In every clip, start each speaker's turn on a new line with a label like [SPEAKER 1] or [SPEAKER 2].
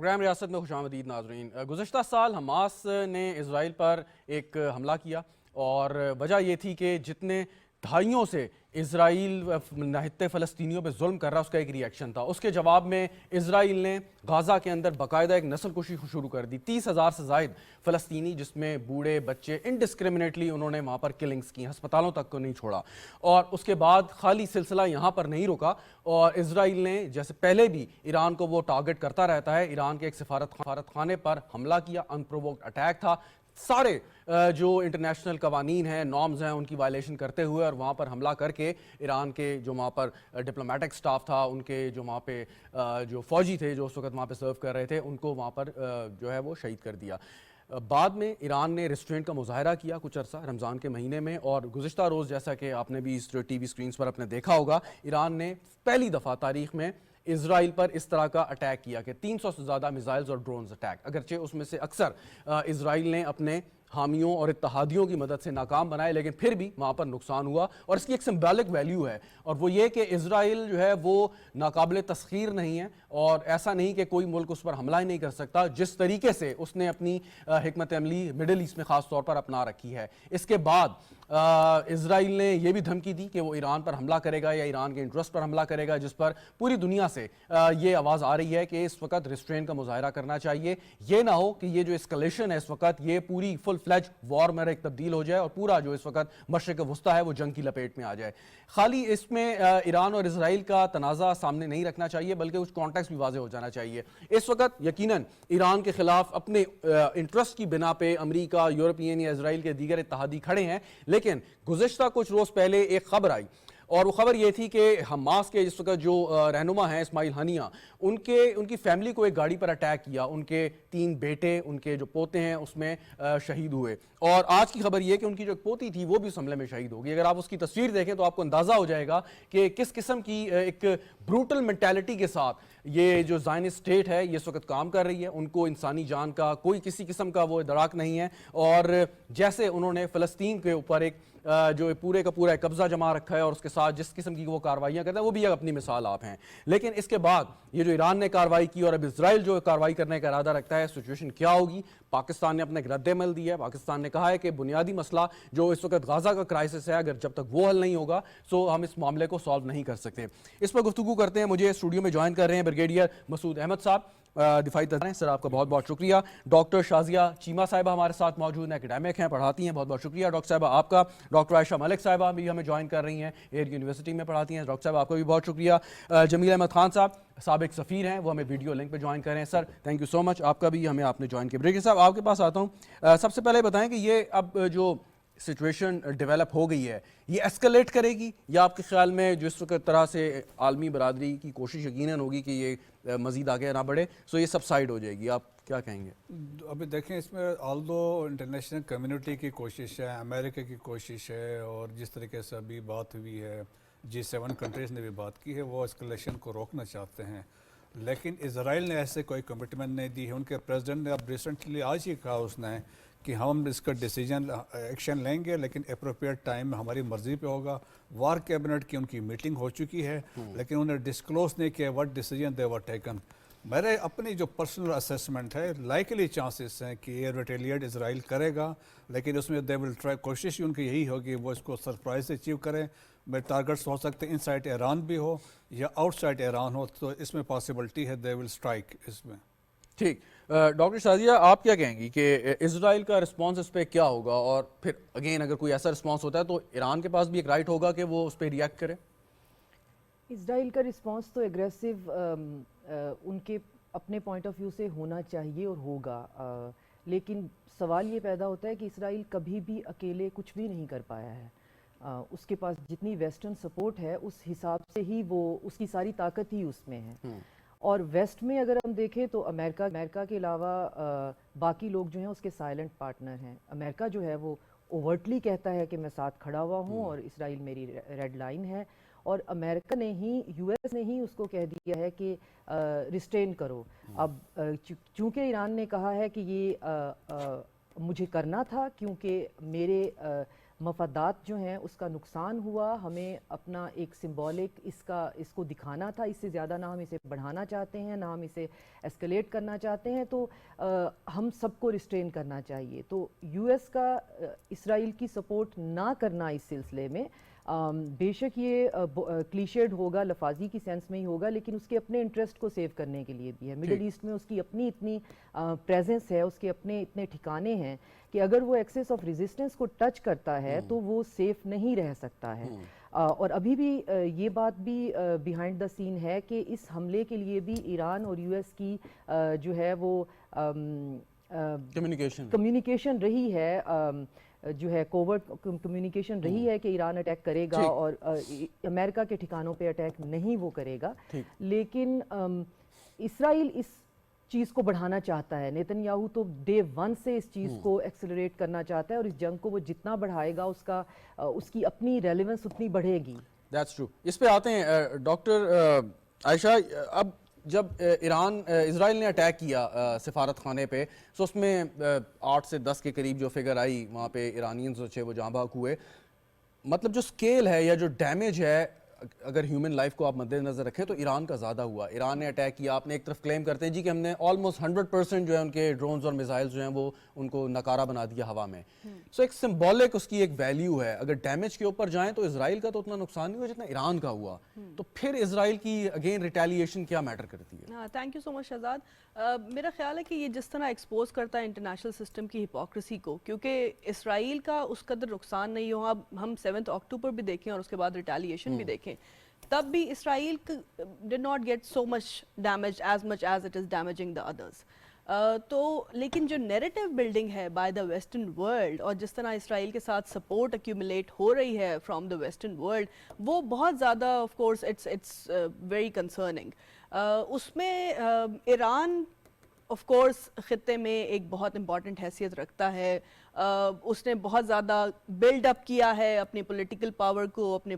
[SPEAKER 1] Programme ریاست میں خوش آمدید ناظرین۔ گزشتہ سال حماس نے اسرائیل پر ایک حملہ کیا اور وجہ یہ تھی کہ جتنے دہائیوں سے اسرائیل نہتے فلسطینیوں پہ ظلم کر رہا اس کا ایک ری ایکشن تھا۔ اس کے جواب میں اسرائیل نے غازہ کے اندر باقاعدہ ایک نسل کشی شروع کر دی۔ 30,000 سے زائد فلسطینی جس میں بوڑھے بچے انڈسکریمنیٹلی انہوں نے وہاں پر کلنگز کی، ہسپتالوں تک کو نہیں چھوڑا۔ اور اس کے بعد خالی سلسلہ یہاں پر نہیں رکا اور اسرائیل نے جیسے پہلے بھی ایران کو وہ ٹارگٹ کرتا رہتا ہے، ایران کے ایک سفارت خانے پر حملہ کیا، انپرووکڈ اٹیک تھا، سارے جو انٹرنیشنل قوانین ہیں، نارمز ہیں، ان کی وائلیشن کرتے ہوئے اور وہاں پر حملہ کر کے ایران کے جو وہاں پر ڈپلومیٹک سٹاف تھا، ان کے جو وہاں پہ جو فوجی تھے جو اس وقت وہاں پہ سرو کر رہے تھے، ان کو وہاں پر جو ہے وہ شہید کر دیا۔ بعد میں ایران نے ریسٹرینٹ کا مظاہرہ کیا کچھ عرصہ رمضان کے مہینے میں، اور گزشتہ روز جیسا کہ آپ نے بھی اس ٹی وی سکرینز پر اپنے دیکھا ہوگا، ایران نے پہلی دفعہ تاریخ میں اسرائیل پر اس طرح کا اٹیک کیا کہ 300 سے زیادہ میزائلز اور ڈرونز اٹیک، اگرچہ اس میں سے اکثر اسرائیل نے اپنے حامیوں اور اتحادیوں کی مدد سے ناکام بنائے، لیکن پھر بھی وہاں پر نقصان ہوا۔ اور اس کی ایک سمبولک ویلیو ہے، اور وہ یہ کہ اسرائیل جو ہے وہ ناقابل تسخیر نہیں ہے، اور ایسا نہیں کہ کوئی ملک اس پر حملہ ہی نہیں کر سکتا، جس طریقے سے اس نے اپنی حکمت عملی مڈل ایسٹ میں خاص طور پر اپنا رکھی ہے۔ اس کے بعد اسرائیل نے یہ بھی دھمکی دی کہ وہ ایران پر حملہ کرے گا یا ایران کے انٹرسٹ پر حملہ کرے گا، جس پر پوری دنیا سے یہ آواز آ رہی ہے کہ اس وقت ریسٹرین کا مظاہرہ کرنا چاہیے۔ یہ نہ ہو کہ یہ جو اسکلیشن ہے اس وقت یہ پوری فل فلیج وار میں ایک تبدیل ہو جائے اور پورا جو اس وقت مشرق وسطیٰ ہے وہ جنگ کی لپیٹ میں آ جائے۔ خالی اس میں ایران اور اسرائیل کا تنازع سامنے نہیں رکھنا چاہیے، بلکہ کچھ کانٹیکسٹ بھی واضح ہو جانا چاہیے۔ اس وقت یقیناً ایران کے خلاف اپنے انٹرسٹ کی بنا پہ امریکہ، یورپین یا اسرائیل کے دیگر اتحادی کھڑے ہیں، لیکن گزشتہ کچھ روز پہلے ایک خبر آئی، اور وہ خبر یہ تھی کہ حماس کے جس وقت جو رہنما ہیں اسماعیل ہنیہ، ان کی فیملی کو ایک گاڑی پر اٹیک کیا، ان کے 3 بیٹے، ان کے جو پوتے ہیں اس میں شہید ہوئے، اور آج کی خبر یہ کہ ان کی جو پوتی تھی وہ بھی اس حملے میں شہید ہوگی۔ اگر آپ اس کی تصویر دیکھیں تو آپ کو اندازہ ہو جائے گا کہ کس قسم کی ایک بروٹل مینٹیلٹی کے ساتھ یہ جو زائنسٹ اسٹیٹ ہے یہ اس وقت کام کر رہی ہے۔ ان کو انسانی جان کا کوئی کسی قسم کا وہ دراک نہیں ہے، اور جیسے انہوں نے فلسطین کے اوپر ایک جو پورے کا پورا قبضہ جما رکھا ہے اور اس کے ساتھ جس قسم کی وہ کارروائیاں کرتے ہیں وہ بھی ایک اپنی مثال آپ ہیں۔ لیکن اس کے بعد یہ جو ایران نے کارروائی کی اور اب اسرائیل جو کارروائی کرنے کا ارادہ رکھتا ہے، سچویشن کیا ہوگی؟ پاکستان نے اپنا ایک رد عمل دیا ہے۔ پاکستان نے کہا ہے کہ بنیادی مسئلہ جو اس وقت غازہ کا کرائسس ہے، اگر جب تک وہ حل نہیں ہوگا سو ہم اس معاملے کو سالو نہیں کر سکتے۔ اس پر گفتگو کرتے ہیں، مجھے اسٹوڈیو میں جوائن کر رہے ہیں بریگیڈیئر مسعود احمد صاحب، دفاعی ترجمان سر، آپ کا بہت بہت شکریہ۔ ڈاکٹر شازیہ چیمہ صاحبہ ہمارے ساتھ موجود ہیں، اکیڈیمک ہیں، پڑھاتی ہیں، بہت بہت شکریہ ڈاکٹر صاحبہ آپ کا۔ ڈاکٹر عائشہ ملک صاحبہ بھی ہمیں جوائن کر رہی ہیں، ایئر یونیورسٹی میں پڑھاتی ہیں، ڈاکٹر صاحبہ آپ کا بھی بہت شکریہ۔ جمیل احمد خان صاحب سابق سفیر ہیں، وہ ہمیں ویڈیو لنک پہ جوائن کر رہے ہیں، سر تھینک یو سو مچ، آپ کا بھی ہمیں آپ نے جوائن کیا۔ بریگیڈیئر صاحب آپ کے پاس آتا ہوں، سب سے پہلے بتائیں کہ یہ اب جو سچویشن ڈیولپ ہو گئی ہے یہ ایسکلیٹ کرے گی، یا آپ کے خیال میں جو اس وقت طرح سے عالمی برادری کی کوشش یقیناً ہوگی کہ یہ مزید آگے نہ بڑھے، سو یہ سب سائڈ ہو جائے گی؟ آپ کیا کہیں گے؟
[SPEAKER 2] ابھی دیکھیں اس میں آلدو انٹرنیشنل کمیونٹی کی کوشش ہے، امریکہ کی کوشش ہے، اور جس طریقے سے ابھی بات ہوئی ہے G7 کنٹریز نے بھی بات کی ہے، وہ اسکلیشن کو روکنا چاہتے ہیں، لیکن اسرائیل نے ایسے کوئی کمٹمنٹ نہیں دی ہے۔ ان کے پریزیڈنٹ نے اب ریسنٹلی آج ہی کہا اس نے کہ ہم اس کا ڈیسیجن ایکشن لیں گے، لیکن اپروپریٹ ٹائم میں ہماری مرضی پہ ہوگا۔ وار کیبنٹ کی ان کی میٹنگ ہو چکی ہے، لیکن انہوں نے ڈسکلوز نہیں کیا what decision they were taken. میرے اپنی جو پرسنل اسیسمنٹ ہے، لائکلی چانسز ہیں کہ یہ ریٹیلیٹ اسرائیل کرے گا، لیکن اس میں دے ول ٹرائی، کوشش ان کی یہی ہوگی وہ اس کو سرپرائز اچیو کریں۔ میرے ٹارگٹس ہو سکتے ہیں ان سائڈ ایران بھی ہو یا آؤٹ سائڈ ایران ہو، تو اس میں پاسبلٹی ہے دے ول اسٹرائک اس میں۔
[SPEAKER 1] ٹھیک، ڈاکٹر شازیہ آپ کیا کہیں گی کہ اسرائیل کا رسپانس اس پہ کیا ہوگا، اور پھر اگین اگر کوئی ایسا رسپانس ہوتا ہے تو ایران کے پاس بھی ایک رائٹ ہوگا کہ وہ اس پہ ریئیکٹ کرے؟
[SPEAKER 3] اسرائیل کا رسپانس تو ایگریسو ان کے اپنے پوائنٹ آف ویو سے ہونا چاہیے اور ہوگا، لیکن سوال یہ پیدا ہوتا ہے کہ اسرائیل کبھی بھی اکیلے کچھ بھی نہیں کر پایا ہے۔ اس کے پاس جتنی ویسٹرن سپورٹ ہے اس حساب سے ہی وہ اس کی ساری طاقت ہی اس میں ہے، اور ویسٹ میں اگر ہم دیکھیں تو امریکہ کے علاوہ باقی لوگ جو ہیں اس کے سائلنٹ پارٹنر ہیں۔ امریکہ جو ہے وہ اوورٹلی کہتا ہے کہ میں ساتھ کھڑا ہوا ہوں اور اسرائیل میری ریڈ لائن ہے، اور امریکہ نے ہی، یو ایس نے ہی اس کو کہہ دیا ہے کہ ریسٹین کرو۔ اب چونکہ ایران نے کہا ہے کہ یہ مجھے کرنا تھا کیونکہ मफादात जो हैं उसका नुकसान हुआ, हमें अपना एक सिंबॉलिक इसको दिखाना था, इससे ज़्यादा ना हम इसे बढ़ाना चाहते हैं ना हम इसे एस्केलेट करना चाहते हैं, तो हम सबको रिस्ट्रेन करना चाहिए। तो यूएस का इसराइल की सपोर्ट ना करना इस सिलसिले में बेशक ये क्लीशेड होगा, लफाजी की सेंस में ही होगा, लेकिन उसके अपने इंटरेस्ट को सेव करने के लिए भी है। मिडिल ईस्ट में उसकी अपनी इतनी प्रेजेंस है, उसके अपने इतने ठिकाने हैं कि अगर वो एक्सेस ऑफ रेजिस्टेंस को टच करता है तो वो सेफ नहीं रह सकता है। और अभी भी ये बात भी बिहाइंड द सीन है कि इस हमले के लिए भी ईरान और यूएस की जो है वो कम्युनिकेशन रही है, जो है कोवर्ट कम्युनिकेशन रही है कि ईरान अटैक करेगा और अमेरिका के ठिकानों पे अटैक नहीं वो करेगा। लेकिन इसराइल इस चीज़ को बढ़ाना चाहता है। नेतन्याहू तो डे 1 से इस चीज़ को एक्सेलरेट करना चाहता है और इस जंग को वो जितना बढ़ाएगा उसकी अपनी रेलेवेंस उतनी बढ़ेगी।
[SPEAKER 1] That's true. इस पे आते हैं डॉक्टर आयशा, अब जब इजराइल ने अटैक किया सिफारत खाने पे, तो उसमें 8 से 10 के करीब जो फिगर आई वहाँ पे इरानियंस जो थे वो जाँ बहक हुए। मतलब जो स्केल है या जो डैमेज है, अगर ह्यूमन लाइफ को आप मद्देनजर रखें तो ईरान का ज़्यादा हुआ। ईरान ने अटैक किया, आपने एक तरफ क्लेम करते हैं जी कि हमने ऑलमोस्ट 100% जो है उनके ड्रोन्स और मिसाइल्स जो हैं वो उनको नकारा बना दिया हवा में। सो एक सिंबॉलिक उसकी एक वैल्यू है। अगर डैमेज के ऊपर जाएं तो इजराइल का तो उतना नुकसान नहीं हुआ जितना ईरान का हुआ। तो फिर इजराइल की अगेन रिटेलिएशन क्या मैटर करती है?
[SPEAKER 4] हाँ, thank you so much Shahzad. मेरा ख्याल है कि ये जिस तरह एक्सपोज करता है इंटरनेशनल सिस्टम की हिपोक्रेसी को, क्योंकि इसराइल का उस कदर नुकसान नहीं हुआ। हम 7 अक्टूबर भी देखें और उसके बाद रिटेलिएशन भी देखें, तब भी Israel did not get so much damage as much as it is damaging the others. तो लेकिन जो नैरेटिव बिल्डिंग है बाय द वेस्टर्न वर्ल्ड और जिस तरह इसराइल के साथ सपोर्ट एक्यूमुलेट हो रही है फ्रॉम द वेस्टर्न वर्ल्ड, वो बहुत ज़्यादा of course it's very concerning. उसमें ईरान ऑफ कोर्स ख़ित्ते में एक बहुत इंपॉर्टेंट हैसियत रखता है। उसने बहुत ज़्यादा बिल्ड अप किया है अपनी पॉलिटिकल पावर को, अपनी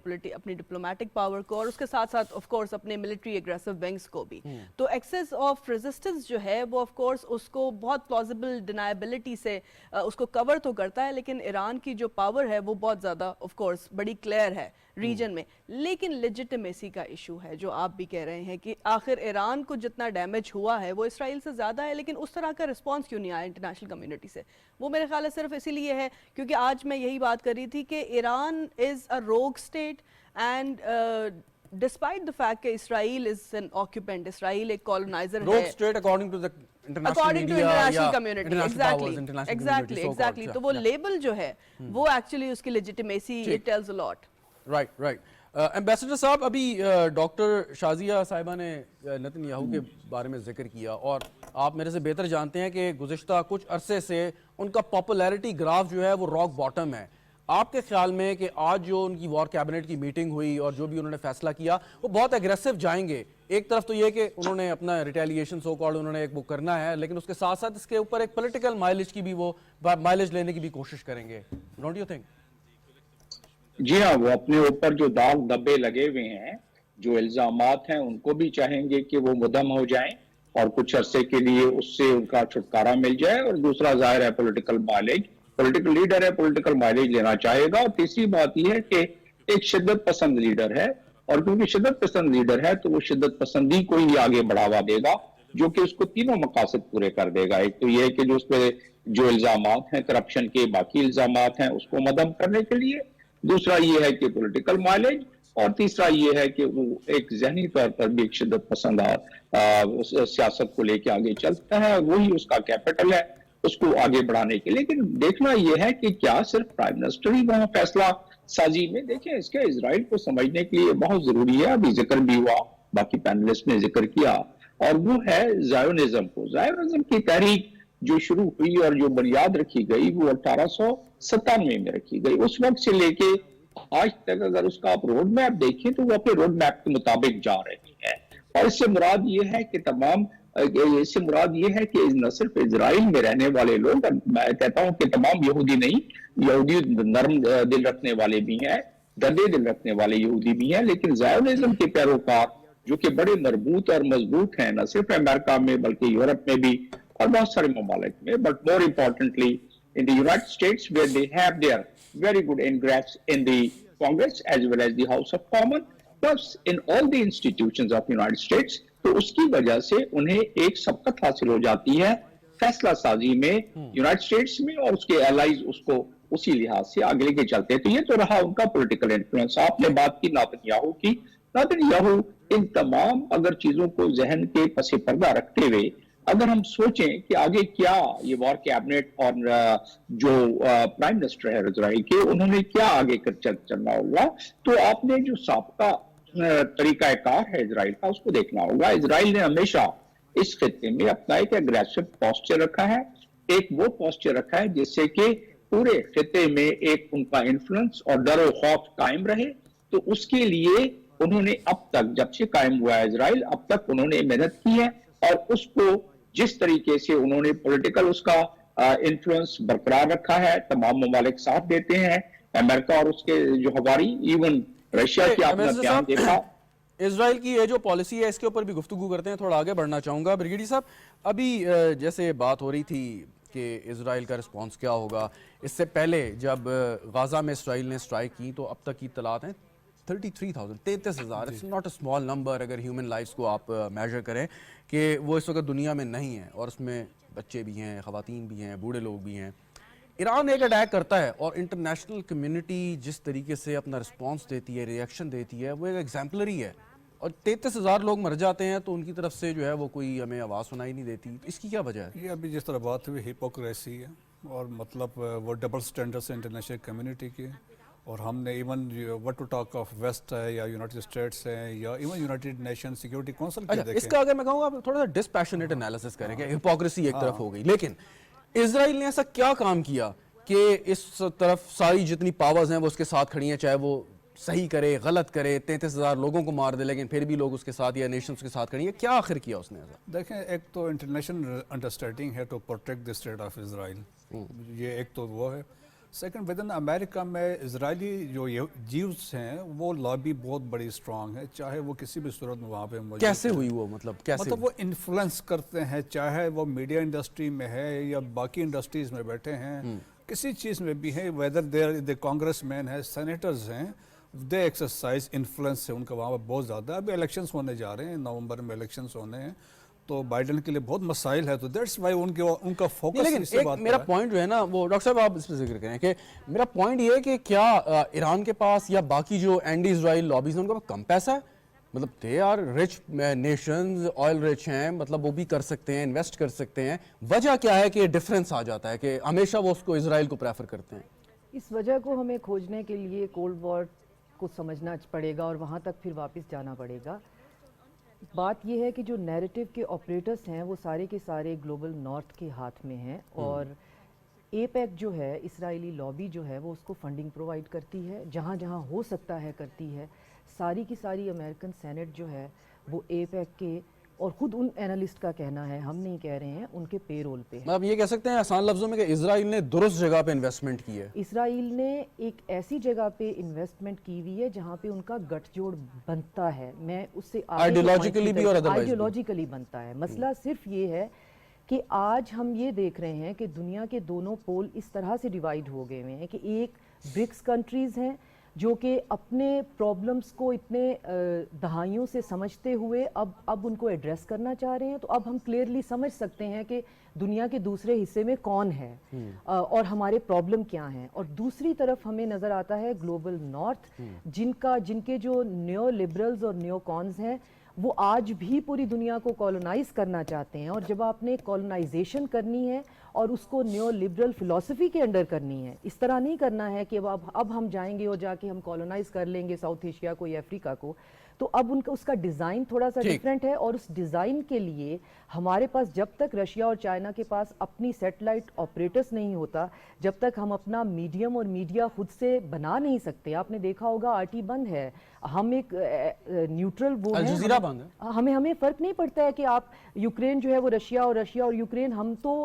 [SPEAKER 4] डिप्लोमेटिक पावर को, और उसके साथ साथ ऑफ कोर्स अपने मिलिट्री एग्रेसिव विंग्स को भी। तो एक्सेस ऑफ रेजिस्टेंस जो है वो ऑफ कोर्स उसको बहुत प्लॉजिबल डिनाइबिलिटी से उसको कवर तो करता है, लेकिन ईरान की जो पावर है वो बहुत ज़्यादा ऑफ कोर्स बड़ी क्लियर है रीजन में। लेकिन लेजिटिमेसी का इशू है, जो आप भी कह रहे हैं कि आखिर ईरान को जितना डैमेज हुआ है वो इसराइल से ज़्यादा है, लेकिन उस तरह का रिस्पॉन्स क्यों नहीं आया इंटरनेशनल कम्युनिटी से? वो मेरे ख्याल है सिर्फ इसीलिए है क्योंकि आज मैं यही बात कर रही थी कि Iran is a rogue state and despite the fact कि Israel is an occupant, Israel एक कॉलोनाइजर है।
[SPEAKER 1] Rogue state according to the
[SPEAKER 4] international community, exactly. तो वो लेबल जो है वो एक्चुअली उसकी legitimacy it tells a lot.
[SPEAKER 1] Right. Ambassador साहब, अभी डॉक्टर शाजिया साहिबा ने नेतन्याहू के बारे में जिक्र किया और आप मेरे से बेहतर जानते हैं कि गुज़िश्ता कुछ अरसे से उनका पॉपुलैरिटी ग्राफ जो है वो रॉक बॉटम है। आपके ख्याल में कि आज जो उनकी वॉर कैबिनेट की मीटिंग हुई और जो भी उन्होंने फैसला किया वो बहुत एग्रेसिव जाएंगे? एक तरफ तो ये कि उन्होंने अपना रिटेलिएशन सो कॉल्ड उन्होंने एक वो करना है, लेकिन उसके साथ साथ इसके ऊपर एक पॉलिटिकल माइलेज की भी वो माइलेज लेने की भी कोशिश करेंगे। Don't you think?
[SPEAKER 5] जी हाँ, वो अपने ऊपर जो दाग धब्बे लगे हुए हैं, जो इल्जामात हैं, उनको भी चाहेंगे कि वो मुदम हो जाएं और कुछ अरसे के लिए उससे उनका छुटकारा मिल जाए। और दूसरा जाहिर है पॉलिटिकल माइलेज, पॉलिटिकल लीडर है, पॉलिटिकल माइलेज लेना चाहेगा। और तीसरी बात यह है कि एक शिद्दत पसंद लीडर है, और क्योंकि शिद्दत पसंद लीडर है तो वो शिद्दत पसंदी को ही आगे बढ़ावा देगा, जो कि उसको तीनों मकासद पूरे कर देगा। एक तो यह है कि जो उस पर जो इल्जामात हैं करप्शन के, बाकी इल्जामात हैं, उसको मदम करने के लिए। दूसरा ये है कि पॉलिटिकल माइलेज, और तीसरा ये है कि वो एक जहनी तौर पर भी एक शिद्दत पसंद सियासत को लेके आगे चलता है, और वही उसका कैपिटल है उसको आगे बढ़ाने के लिए। लेकिन देखना यह है कि क्या सिर्फ प्राइम मिनिस्टर ही वहां फैसला साजी में? देखें, इसके इजराइल को समझने के लिए बहुत जरूरी है, अभी जिक्र भी हुआ, बाकी पैनलिस्ट ने जिक्र किया, और वो है ज़ायोनिज्म को। ज़ायोनिज्म की तहरीक जो शुरू हुई और जो बुनियाद रखी गई वो 1897 में रखी गई। उस वक्त से लेके आज तक अगर उसका आप रोड मैप देखें तो वो अपने रोड मैप के मुताबिक जा रही है। और इससे मुराद ये है कि न सिर्फ इजराइल में रहने वाले लोग, मैं कहता हूं कि तमाम यहूदी नहीं, यहूदी नरम दिल रखने वाले भी हैं, दर्दे दिल रखने वाले यहूदी भी हैं, लेकिन ज़ायोनिज्म के पैरोकार जो कि बड़े मजबूत और मजबूत हैं, न सिर्फ अमेरिका में बल्कि यूरोप में भी और बहुत सारे ममालिक में, but more importantly in the United States, where they have their very good ingress in the Congress as well as the House of Commons, plus in all the institutions of United States. तो उसकी वजह से उन्हें एक सबकत हासिल हो जाती है फैसला साजी में यूनाइटेड स्टेट्स में, और उसके एलाइज उसको उसी लिहाज से आगे लेके चलते हैं। तो ये तो रहा उनका पॉलिटिकल इन्फ्लुएंस। आपने बात की नेतन्याहू की, नेतन्याहू इन तमाम अगर चीजों को जहन के पसे पर्दा रखते हुए अगर हम सोचें कि आगे क्या ये वॉर कैबिनेट और जो प्राइम मिनिस्टर है इजराइल के, उन्होंने क्या आगे कर चलना होगा, तो आपने जो साबका तरीकाकार है इजराइल का उसको देखना होगा। इजराइल ने हमेशा इस खित्ते में अपना एक एग्रेसिव पोस्चर रखा है, एक वो पोस्चर रखा है जिससे कि पूरे खित्ते में एक उनका इन्फ्लुएंस और डर खौफ कायम रहे। तो उसके लिए उन्होंने अब तक, जब से कायम हुआ है इजराइल, अब तक उन्होंने मेहनत की है, और उसको जिस तरीके से उन्होंने पॉलिटिकल उसका इन्फ्लुएंस बरकरार रखा है, तमाम ममालिक साथ देते हैं, अमेरिका और उसके जो हवारी, इवन रशिया की आपने बयान देखा।
[SPEAKER 1] इजराइल की ये जो पॉलिसी है इसके ऊपर भी गुफ्तगू करते हैं, थोड़ा आगे बढ़ना चाहूँगा। ब्रिगेडियर साहब, अभी जैसे बात हो रही थी कि इजराइल का रिस्पॉन्स क्या होगा, इससे पहले जब गाज़ा में इजराइल ने स्ट्राइक की तो अब तक की इत्तलात हैं 33,000, 33,000। It's not a small number अगर ह्यूमन लाइफ्स को आप मेजर करें कि वो इस वक्त दुनिया में नहीं है, और उसमें बच्चे भी हैं, ख़वातीन भी हैं, बूढ़े लोग भी हैं। ईरान एक अटैक करता है और इंटरनेशनल कम्युनिटी जिस तरीके से अपना रिस्पॉन्स देती है, रिएक्शन देती है, वो एक एग्जाम्पलरी है। और 33,000 लोग मर जाते हैं तो उनकी तरफ से जो है वो कोई हमें आवाज़ सुनाई नहीं देती। तो इसकी क्या वजह है?
[SPEAKER 2] ये अभी जिस तरह बात हुई हिपोक्रेसी है, और मतलब वो डबल स्टैंडर्ड्स है इंटरनेशनल कम्युनिटी के। और हमने even what to talk of West है या यूनाइटेड स्टेट्स है या even United Nation security Council के देखें।
[SPEAKER 1] इसका अगर मैं कहूँगा आप थोड़ा सा डिस्पैशनेट एनालिसिस करेंगे, हिपोक्रेसी एक तरफ हो गई, लेकिन इजराइल ने ऐसा क्या काम किया कि इस तरफ सारी जितनी पावर्स हैं वो उसके साथ खड़ी हैं, चाहे वो सही करे गलत करे, 33,000 लोगों को मार दे, लेकिन फिर भी लोग उसके साथ या नेशंस के साथ खड़ी है। क्या आखिर किया उसने ऐसा?
[SPEAKER 2] देखें, एक तो इंटरनेशनल अंडरस्टैंडिंग है to protect the state of Israel, ये एक तो वो है। सेकंड, विद इन अमेरिका में इजरायली जो जीव्स हैं वो लॉबी बहुत बड़ी स्ट्रांग है, चाहे वो किसी भी सूरत में वहाँ पे मौजूद।
[SPEAKER 1] कैसे हुई वो, मतलब कैसे?
[SPEAKER 2] मतलब वो इन्फ्लुएंस करते हैं, चाहे वो मीडिया इंडस्ट्री में है या बाकी इंडस्ट्रीज में बैठे हैं, किसी चीज़ में भी है, whether there the congressman है, सेनेटर्स हैं, दे एक्सरसाइज इन्फ्लुएंस है उनका वहाँ पर बहुत ज़्यादा। अभी इलेक्शंस होने जा रहे हैं, नवंबर में इलेक्शंस होने हैं, तो बाइडन के लिए बहुत मसाइल है, तो दैट्स वाई उनका फोकस इस बात
[SPEAKER 1] मेरा पॉइंट जो है ना वो, डॉक्टर साहब आप इस पर जिक्र करें कि मेरा पॉइंट ये है कि क्या ईरान के पास या बाकी जो एंटी इजराइल लॉबीज हैं उनके पास कम पैसा है? मतलब they are rich nations, oil rich हैं, मतलब वो भी कर सकते हैं, इन्वेस्ट कर सकते हैं। वजह क्या है कि डिफरेंस आ जाता है कि हमेशा वो उसको इजराइल को प्रेफर करते हैं?
[SPEAKER 3] इस वजह को हमें खोजने के लिए कोल्ड वॉर को समझना पड़ेगा और वहाँ तक फिर वापस जाना पड़ेगा। बात यह है कि जो नैरेटिव के ऑपरेटर्स हैं वो सारे के सारे ग्लोबल नॉर्थ के हाथ में हैं, और एपेक जो है, इसराइली लॉबी जो है, वो उसको फंडिंग प्रोवाइड करती है, जहाँ जहाँ हो सकता है करती है। सारी की सारी अमेरिकन सेनेट जो है वो एपेक के, और ख़ुद उन एनालिस्ट का कहना है, हम नहीं कह रहे हैं, उनके पेरोल पे है।
[SPEAKER 1] मतलब ये कह सकते हैं आसान लफ्जों में कि इजराइल ने दुरुस्त जगह पे इन्वेस्टमेंट की है।
[SPEAKER 3] इसराइल ने एक ऐसी जगह पे इन्वेस्टमेंट की हुई है जहाँ पे उनका गठजोड़ बनता है। मैं उससे
[SPEAKER 1] आइडियोलॉजिकली भी और अदरवाइज
[SPEAKER 3] आइडियोलॉजिकली बनता है। मसला सिर्फ ये है कि आज हम ये देख रहे हैं कि दुनिया के दोनों पोल इस तरह से डिवाइड हो गए हुए हैं कि एक ब्रिक्स कंट्रीज़ हैं जो कि अपने प्रॉब्लम्स को इतने दहाइयों से समझते हुए अब उनको एड्रेस करना चाह रहे हैं। तो अब हम क्लियरली समझ सकते हैं कि दुनिया के दूसरे हिस्से में कौन है और हमारे प्रॉब्लम क्या हैं। और दूसरी तरफ हमें नज़र आता है ग्लोबल नॉर्थ, जिनके जो न्यो लिबरल्स और न्यो कॉन्स हैं वो आज भी पूरी दुनिया को कॉलोनाइज करना चाहते हैं। और जब आपने कॉलोनाइजेशन करनी है और उसको न्यो लिबरल फिलॉसफी के अंडर करनी है, इस तरह नहीं करना है कि अब हम जाएंगे और जाके हम कॉलोनाइज कर लेंगे साउथ एशिया को या अफ्रीका को। तो अब उनका उसका डिज़ाइन थोड़ा सा डिफरेंट है, और उस डिज़ाइन के लिए हमारे पास, जब तक रशिया और चाइना के पास अपनी सैटेलाइट ऑपरेटर्स नहीं होता, जब तक हम अपना मीडियम और मीडिया खुद से बना नहीं सकते। आपने देखा होगा आरटी बंद है, हम एक न्यूट्रल वो
[SPEAKER 1] अल जज़ीरा बंद है,
[SPEAKER 3] हमें फ़र्क नहीं पड़ता है कि आप यूक्रेन जो है वो रशिया और यूक्रेन, हम तो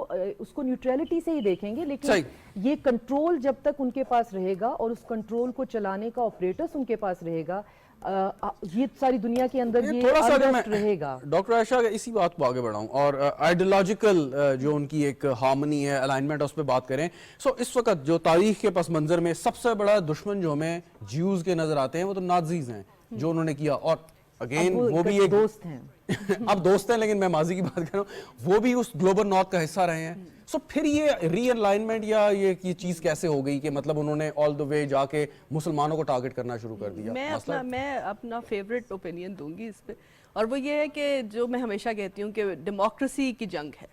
[SPEAKER 3] उसको न्यूट्रलिटी से ही देखेंगे। लेकिन ये कंट्रोल जब तक उनके पास रहेगा और उस कंट्रोल को चलाने का ऑपरेटर्स उनके पास रहेगा, ये सारी दुनिया के अंदर ये
[SPEAKER 1] थोड़ा सा अगर
[SPEAKER 3] unrest रहेगा।
[SPEAKER 1] डॉक्टर आयशा अगर इसी बात को आगे बढ़ाऊं और आइडियोलॉजिकल जो उनकी एक हार्मनी है, अलाइनमेंट है, उस पर बात करें। सो इस वक्त जो तारीख के पस मंजर में सबसे बड़ा दुश्मन जो हमें ज्यूज के नजर आते हैं वो तो नाजीज हैं जो उन्होंने किया, और अगेन वो भी एक
[SPEAKER 3] दोस्त हैं
[SPEAKER 1] अब दोस्त हैं, लेकिन मैं माजी की बात कर रहा हूँ, वो भी उस ग्लोबल नॉर्थ का हिस्सा रहे हैं। सो फिर ये रीअलाइनमेंट या ये चीज कैसे हो गई कि मतलब उन्होंने ऑल द वे जाके मुसलमानों को टारगेट करना शुरू कर दिया?
[SPEAKER 4] मैं अपना फेवरेट ओपिनियन दूंगी इस पे, और वो ये है कि जो मैं हमेशा कहती हूँ कि डेमोक्रेसी की जंग है,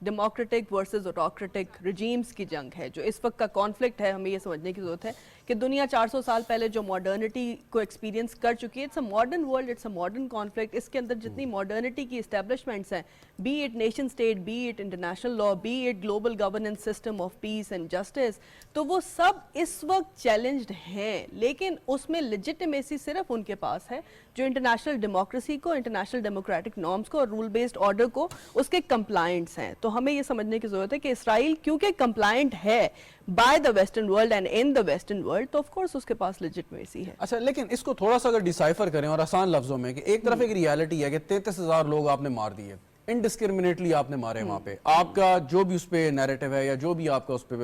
[SPEAKER 4] डेमोक्रेटिक वर्सेस ऑटोक्रेटिक रिजीम्स की जंग है। जो इस वक्त का कॉन्फ्लिक्ट है, हमें ये समझने की जरूरत है कि दुनिया 400 साल पहले जो मॉडर्निटी को एक्सपीरियंस कर चुकी है, it's a modern world, it's a modern conflict. इसके अंदर जितनी मॉडर्निटी की एस्टेब्लिशमेंट्स हैं, B it nation state, B it international law, B it global governance system of peace and justice, तो वो सब इस वक्त चैलेंज्ड हैं, लेकिन उसमें लेजिटिमेसी सिर्फ उनके पास है जो इंटरनेशनल डेमोक्रेसी को, इंटरनेशनल डेमोक्रेटिक नॉर्म्स को और रूल बेस्ड ऑर्डर को उसके कंप्लायंट्स हैं। तो हमें ये समझने की जरूरत है कि इसराइल क्योंकि कंप्लायंट है by the western world and in the western world, तो ऑफ कोर्स उसके पास लेजिटिमेसी है।
[SPEAKER 1] अच्छा, लेकिन इसको थोड़ा सा अगर डिसाइफर करें और आसान लफ्जों में कि एक तरफ एक रियलिटी है कि 33,000 लोग आपने मार दिए, इनडिस्क्रिमिनेटली आपने मारे वहां पे, आपका जो भी उस पे नैरेटिव है या जो भी आपका उस पे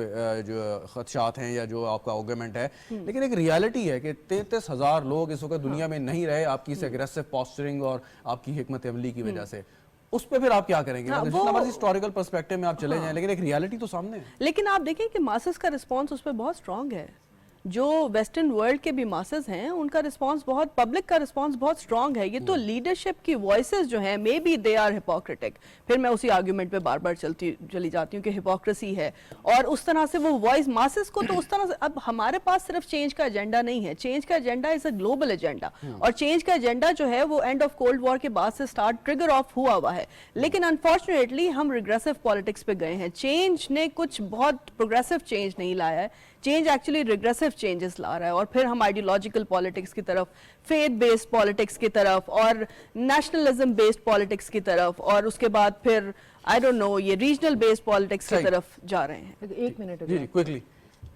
[SPEAKER 1] जो खदशात हैं या जो आपका आर्गुमेंट है, लेकिन एक रियलिटी है कि 33,000 लोग इस वक्त दुनिया में नहीं रहे आपकी इस एग्रेसिव पोस्चरिंग और आपकी हिकमत अमली की वजह से। उस पे फिर आप क्या करेंगे? जितना मर्जी हिस्टोरिकल पर्सपेक्टिव में आप चले जाएं, लेकिन एक रियलिटी तो सामने है।
[SPEAKER 4] लेकिन आप देखें कि मासेस का रिस्पांस उस पर बहुत स्ट्रांग है। जो वेस्टर्न वर्ल्ड के भी मासेस हैं, उनका रिस्पांस बहुत, पब्लिक का रिस्पांस बहुत स्ट्रांग है। ये तो लीडरशिप की वॉइसेस जो हैं, maybe they are hypocritical, फिर मैं उसी आर्गुमेंट पे बार बार चली जाती हूँ कि हिपोक्रेसी है, और उस तरह से वो वॉइस मासेस को तो उस तरह से, अब हमारे पास सिर्फ चेंज का एजेंडा नहीं है, चेंज का agenda is a global agenda, और चेंज का एजेंडा जो है वो एंड ऑफ कोल्ड वॉर के बाद से स्टार्ट ट्रिगर ऑफ हुआ है। लेकिन अनफॉर्चुनेटली हम रिग्रेसिव पॉलिटिक्स पे गए हैं। चेंज ने कुछ बहुत प्रोग्रेसिव चेंज नहीं लाया है, चेंज एक्चुअली रिग्रेसिव चेंजेस ला रहा है, और फिर हम आइडियोलॉजिकल पॉलिटिक्स की तरफ, फेथ बेस्ड पॉलिटिक्स की तरफ, और नेशनलिज्म बेस्ड पॉलिटिक्स की तरफ, और उसके बाद फिर आई डोंट नो ये रीजनल बेस्ड पॉलिटिक्स की तरफ जा रहे हैं।
[SPEAKER 3] एक मिनट
[SPEAKER 1] जी क्विकली,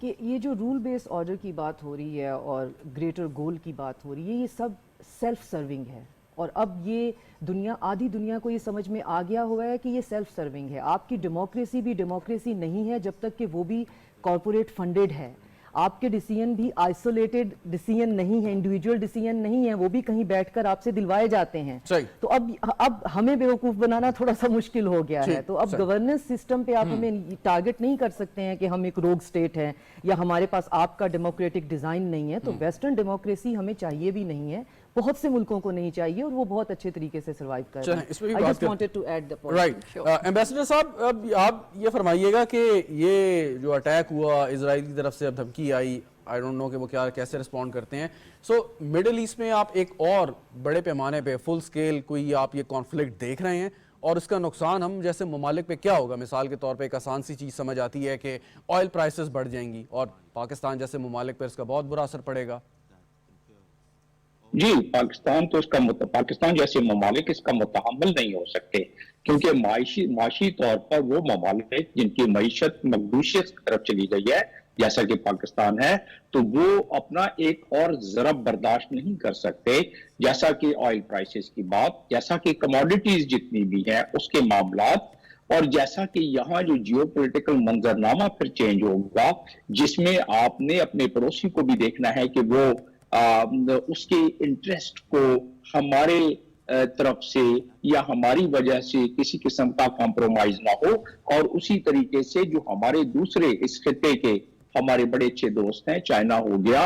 [SPEAKER 3] कि ये जो रूल बेस्ड ऑर्डर की बात हो रही है और ग्रेटर गोल की बात हो रही है, ये सब सेल्फ सर्विंग है, और अब ये दुनिया, आधी दुनिया को ये समझ में आ गया हुआ है कि ये सेल्फ सर्विंग है। आपकी डेमोक्रेसी भी डेमोक्रेसी नहीं है जब तक कि वो भी कॉर्पोरेट फंडेड है। आपके डिसीजन भी आइसोलेटेड डिसीजन नहीं है, इंडिविजुअल डिसीजन नहीं है, वो भी कहीं बैठकर आपसे दिलवाए जाते हैं। तो अब हमें बेवकूफ बनाना थोड़ा सा मुश्किल हो गया है। तो अब गवर्नेंस सिस्टम पे आप हमें टारगेट नहीं कर सकते हैं कि हम एक रोग स्टेट हैं या हमारे पास आपका डेमोक्रेटिक डिजाइन नहीं है। तो वेस्टर्न डेमोक्रेसी हमें चाहिए भी नहीं है, बहुत से मुल्कों को नहीं चाहिए, और वो बहुत अच्छे तरीके से सर्वाइव कर रहे हैं। I just wanted to add the point.
[SPEAKER 1] Right, ambassador साहब, अब आप ये फरमाइएगा कि ये जो अटैक हुआ इजराइल की तरफ से, अब धमकी आई, आई डोंट नो कि वो क्या कैसे रिस्पॉन्ड करते हैं। सो मिडिल ईस्ट में आप एक और बड़े पैमाने पे फुल स्केल कोई आप ये कॉन्फ्लिक्ट देख रहे हैं, और इसका नुकसान हम जैसे ममालिक पे क्या होगा? मिसाल के तौर पे एक आसान सी चीज़ समझ आती है कि ऑयल प्राइसेस बढ़ जाएंगी और पाकिस्तान जैसे ममालिक पर इसका बहुत बुरा असर पड़ेगा।
[SPEAKER 5] जी, पाकिस्तान जैसे ममालिक इसका मुतहम्मिल नहीं हो सकते, क्योंकि माशी तौर पर वो ममालिक जिनकी मईशत मकदूशियत की तरफ चली गई है, जैसा कि पाकिस्तान है, तो वो अपना एक और ज़रब बर्दाश्त नहीं कर सकते। जैसा कि ऑयल प्राइसेस की बात, जैसा कि कमोडिटीज जितनी भी हैं उसके मामलात, और जैसा कि यहाँ जो जियोपॉलिटिकल मंजरनामा फिर चेंज होगा, जिसमें आपने अपने पड़ोसी को भी देखना है कि वो उसके इंटरेस्ट को हमारे तरफ से या हमारी वजह से किसी किस्म का कॉम्प्रोमाइज ना हो, और उसी तरीके से जो हमारे दूसरे इस खिते के हमारे बड़े अच्छे दोस्त हैं, चाइना हो गया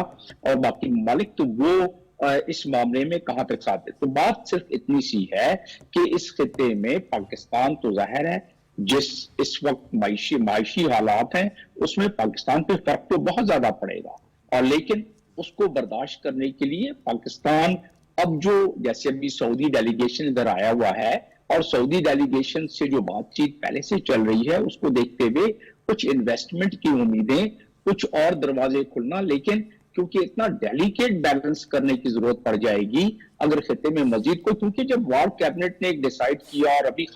[SPEAKER 5] और बाकी ममालिक, तो वो इस मामले में कहां तक साथ है। तो बात सिर्फ इतनी सी है कि इस खिते में पाकिस्तान तो जाहिर है जिस इस वक्त मायशी हालात हैं उसमें पाकिस्तान पे फर्क तो बहुत ज्यादा पड़ेगा, और लेकिन उसको बर्दाश्त करने के लिए पाकिस्तान अब जो, जैसे अभी सऊदी डेलीगेशन इधर आया हुआ है, और सऊदी डेलीगेशन से जो बातचीत पहले से चल रही है उसको देखते हुए कुछ इन्वेस्टमेंट की उम्मीदें, कुछ और दरवाजे खुलना, लेकिन क्योंकि इतना डेलिकेट बैलेंस करने की जरूरत पड़ जाएगी अगर खिते में मजीद को, क्योंकि जब वार कैबिनेट ने एक डिसाइड किया और अभी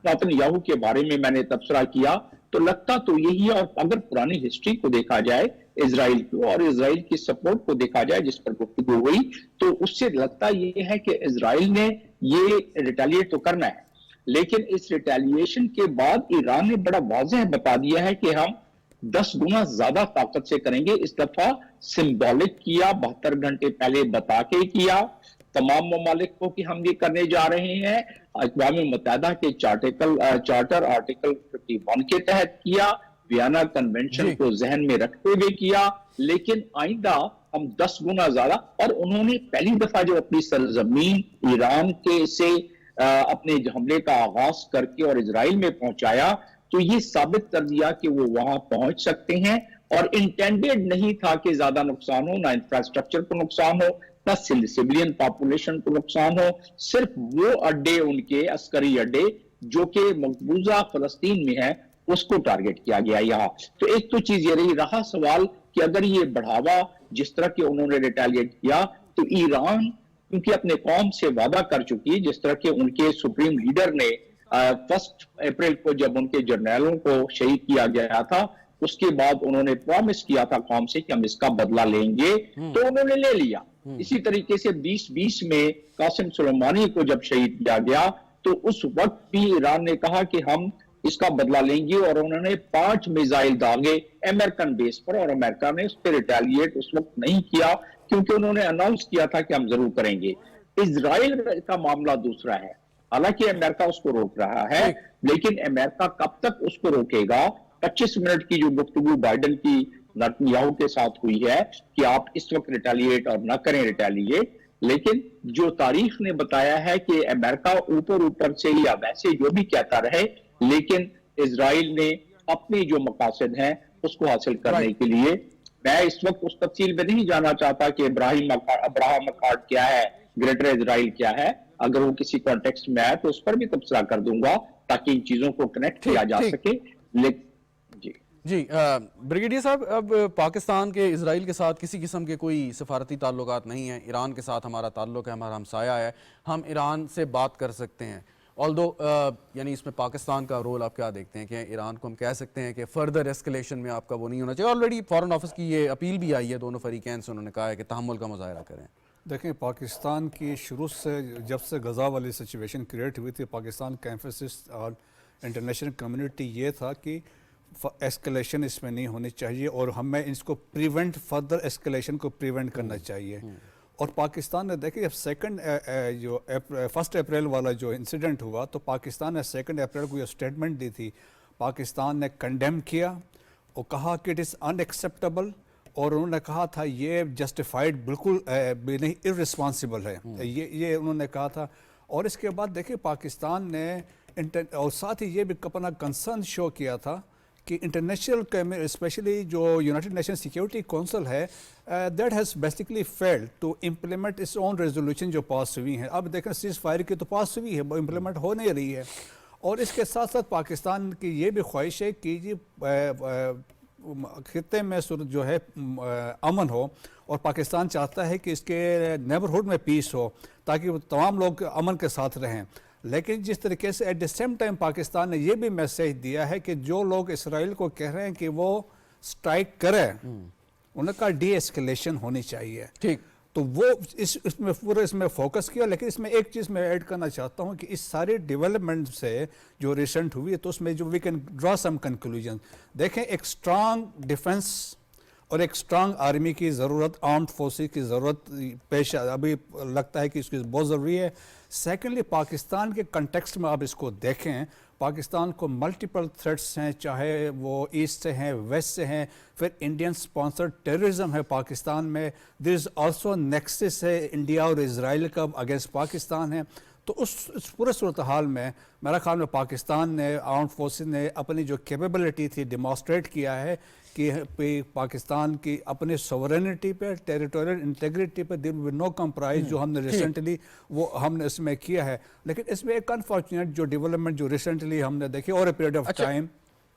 [SPEAKER 5] नेतन्याहू के बारे में मैंने तबसरा किया तो लगता तो यही है, और अगर पुरानी हिस्ट्री को देखा जाए इसराइल को और इसराइल की सपोर्ट को देखा जाए जिस पर गुफ्तगू हुई, तो उससे लगता ये है कि इसराइल ने ये रिटेलिएट तो करना है, लेकिन इस रिटेलिएशन के बाद ईरान ने बड़ा वाज़ेह बता दिया है कि हम 10 गुना ज्यादा ताकत से करेंगे। इस दफा सिंबॉलिक किया, 72 घंटे पहले बता के किया तमाम ममालिक को कि हम ये करने जा रहे हैं। अक़वाम मुत्तहिदा के चार्टर आर्टिकल 51 के तहत किया, वियना कन्वेंशन को जहन में रखते हुए किया, लेकिन आइंदा हम 10 गुना ज्यादा। और उन्होंने पहली दफा जब अपनी सरजमीन ईरान के से अपने हमले का आगाज करके और इजराइल में पहुंचाया, तो ये साबित कर दिया कि वो वहां पहुंच सकते हैं। और इंटेंडेड नहीं था कि ज्यादा नुकसान हो, ना इंफ्रास्ट्रक्चर को नुकसान हो, ना सिविलियन पॉपुलेशन को नुकसान हो। सिर्फ वो अड्डे, उनके अस्करी अड्डे जो कि मकबूजा फलस्तीन में है, उसको टारगेट किया गया यहाँ। तो एक तो चीज ये रहा सवाल कि अगर ये बढ़ावा जिस तरह के उन्होंने रिटेलिएट किया, तो ईरान क्योंकि अपने कौम से वादा कर चुकी है, जिस तरह के उनके सुप्रीम लीडर ने 1 अप्रैल को जब उनके जर्नैलों को शहीद किया गया था, उसके बाद उन्होंने प्रॉमिस किया था कौम से कि हम इसका बदला लेंगे, तो उन्होंने ले लिया। इसी तरीके से 2020 में कासिम सुलेमानी को जब शहीद किया गया, तो उस वक्त भी ईरान ने कहा कि हम इसका बदला लेंगे, और उन्होंने 5 मिसाइल दागे अमेरिकन बेस पर, और अमेरिका ने उस पर रिटेलिएट उस वक्त नहीं किया क्योंकि उन्होंने अनाउंस किया था कि हम जरूर करेंगे। इजराइल का मामला दूसरा है, हालांकि अमेरिका उसको रोक रहा है, लेकिन अमेरिका कब तक उसको रोकेगा। 25 मिनट की जो गुफ्तगू बाइडन की नेतन्याहू के साथ हुई है कि आप इस वक्त रिटेलिएट और ना करें रिटेलिएट, लेकिन जो तारीख ने बताया है कि अमेरिका ऊपर ऊपर से या वैसे जो भी कहता रहे, लेकिन इजराइल ने अपनी जो मकासद हैं उसको हासिल करने के लिए, मैं इस वक्त उस तफसील में नहीं जाना चाहता कि अब्राहम अकॉर्ड क्या है, ग्रेटर इजराइल क्या है। अगर वो किसी कॉन्टेक्स्ट में आए तो उस पर भी तबसरा कर दूंगा ताकि इन चीजों को कनेक्ट किया जा सके।
[SPEAKER 1] जी ब्रिगेडियर साहब, अब पाकिस्तान के इजराइल के साथ किसी किस्म के कोई सफारती ताल्लुकात नहीं हैं। ईरान के साथ हमारा ताल्लुक है, हमारा हमसाया है, हम ईरान से बात कर सकते हैं। ऑल्दो यानी इसमें पाकिस्तान का रोल आप क्या देखते हैं कि ईरान को हम कह सकते हैं कि फर्दर एस्केलेशन में आपका वो नहीं होना चाहिए? ऑलरेडी फॉरेन ऑफिस की ये अपील भी आई है दोनों फरीकैन से, उन्होंने कहा है कि तहम्मुल का मुजाहरा करें।
[SPEAKER 2] देखें, पाकिस्तान की शुरू से जब से गज़ा वाली सिचुएशन क्रिएट हुई थी, पाकिस्तान का एम्फेसिस और इंटरनेशनल कम्युनिटी ये था कि एस्केलेशन इसमें नहीं होनी चाहिए और हमें इसको प्रिवेंट, फर्दर एस्केलेशन को प्रिवेंट करना चाहिए। और पाकिस्तान ने देखिए, जब 1 अप्रैल वाला जो इंसिडेंट हुआ, तो पाकिस्तान ने 2 अप्रैल को ये स्टेटमेंट दी थी। पाकिस्तान ने कंडेम किया और कहा कि इट इज़ अनएक्सेप्टेबल, और उन्होंने कहा था ये जस्टिफाइड बिल्कुल नहीं, इररिस्पॉन्सिबल है, ये उन्होंने कहा था। और इसके बाद देखिए पाकिस्तान ने और साथ ही ये भी अपना कंसर्न शो किया था कि इंटरनेशनल, स्पेशली जो यूनाइटेड नेशन सिक्योरिटी काउंसिल है, that has basically failed to implement its own resolution जो पास हुई हैं। अब देखें, सीज फायर की तो पास हुई है, वो इम्प्लीमेंट हो नहीं रही है। और इसके साथ साथ पाकिस्तान की ये भी ख्वाहिश है कि जी खित्ते में जो है अमन हो, और पाकिस्तान चाहता है कि इसके नेबरहुड में पीस हो ताकि तमाम लोग अमन के साथ रहें। लेकिन जिस तरीके से at the same time Pakistan ने यह भी मैसेज दिया है कि जो लोग इसराइल को कह रहे हैं कि वो स्ट्राइक करें, उनका डी एस्केलेशन होनी चाहिए।
[SPEAKER 1] ठीक,
[SPEAKER 2] तो वो इसमें पूरे इसमें फोकस किया। लेकिन इसमें एक चीज़ मैं ऐड करना चाहता हूँ कि इस सारे डेवलपमेंट से जो रिसेंट हुई है, तो उसमें जो we can draw some conclusion. देखें, एक स्ट्रांग डिफेंस और एक स्ट्रांग आर्मी की ज़रूरत, आर्म्ड फोर्सेस की ज़रूरत पेश अभी लगता है कि इसकी बहुत ज़रूरी है। सेकेंडली, पाकिस्तान के कंटेक्स्ट में आप इसको देखें, पाकिस्तान को मल्टीपल थ्रेट्स हैं, चाहे वो ईस्ट से हैं, वेस्ट से हैं, फिर इंडियन स्पॉन्सर्ड टेररिज्म है पाकिस्तान में, देयर इज़ आल्सो नेक्सस है इंडिया और इजराइल का अगेंस्ट पाकिस्तान है। तो उस पूरे सूरत हाल में मेरा ख्याल में पाकिस्तान ने, आर्म्ड फोर्सेस ने अपनी जो कैपेबिलिटी थी डिमॉन्स्ट्रेट किया है कि पाकिस्तान की अपने सोवरेनिटी पे, टेरिटोरियल इंटेग्रिटी पे there will be no compromise, जो हमने रिसेंटली वो हमने इसमें किया है। लेकिन इसमें एक अनफॉर्चुनेट जो डेवलपमेंट जो रिसेंटली हमने देखी over a period of time.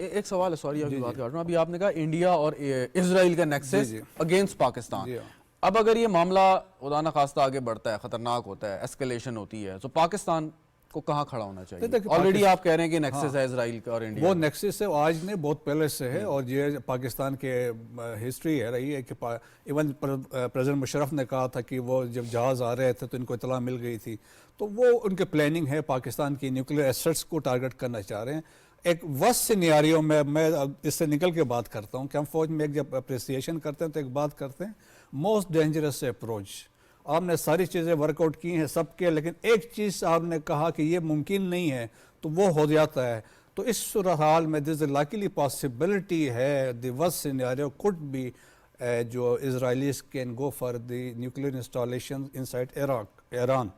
[SPEAKER 1] एक सवाल है, सॉरी आपकी बात कर रहा हूँ, अभी आपने कहा इंडिया और इजराइल का नेक्सस अगेंस्ट पाकिस्तान। अब अगर ये मामला खुदा न खास्ता आगे बढ़ता है, खतरनाक होता है, एस्केलेशन होती है, तो पाकिस्तान को कहाँ खड़ा होना चाहिए?
[SPEAKER 2] देखिए,
[SPEAKER 1] ऑलरेडी आप कह रहे हैं कि नेक्सस है इसराइल का और इंडिया
[SPEAKER 2] वो
[SPEAKER 1] का।
[SPEAKER 2] नेक्सस है, आज नहीं बहुत पहले से है, और ये पाकिस्तान के हिस्ट्री है रही है कि इवन प्रेसिडेंट मुशर्रफ ने कहा था कि वो जब जहाज़ आ रहे थे तो इनको इतला मिल गई थी, तो वो उनके प्लानिंग है, पाकिस्तान की न्यूक्लियर एसेट्स को टारगेट करना चाह रहे हैं। एक वर्स्ट सिनेरियो में मैं अब इससे निकल के बात करता हूँ कि हम फौज में एक जब अप्रिसिएशन करते हैं तो एक बात करते हैं, मोस्ट डेंजरस अप्रोच। आपने सारी चीज़ें वर्कआउट की हैं सबके, लेकिन एक चीज़ आपने कहा कि ये मुमकिन नहीं है तो वो हो जाता है। तो इस सूरत हाल में दिस लाइकली पॉसिबिलिटी है the worst scenario could be जो Israelis can go for the nuclear installation inside Iran.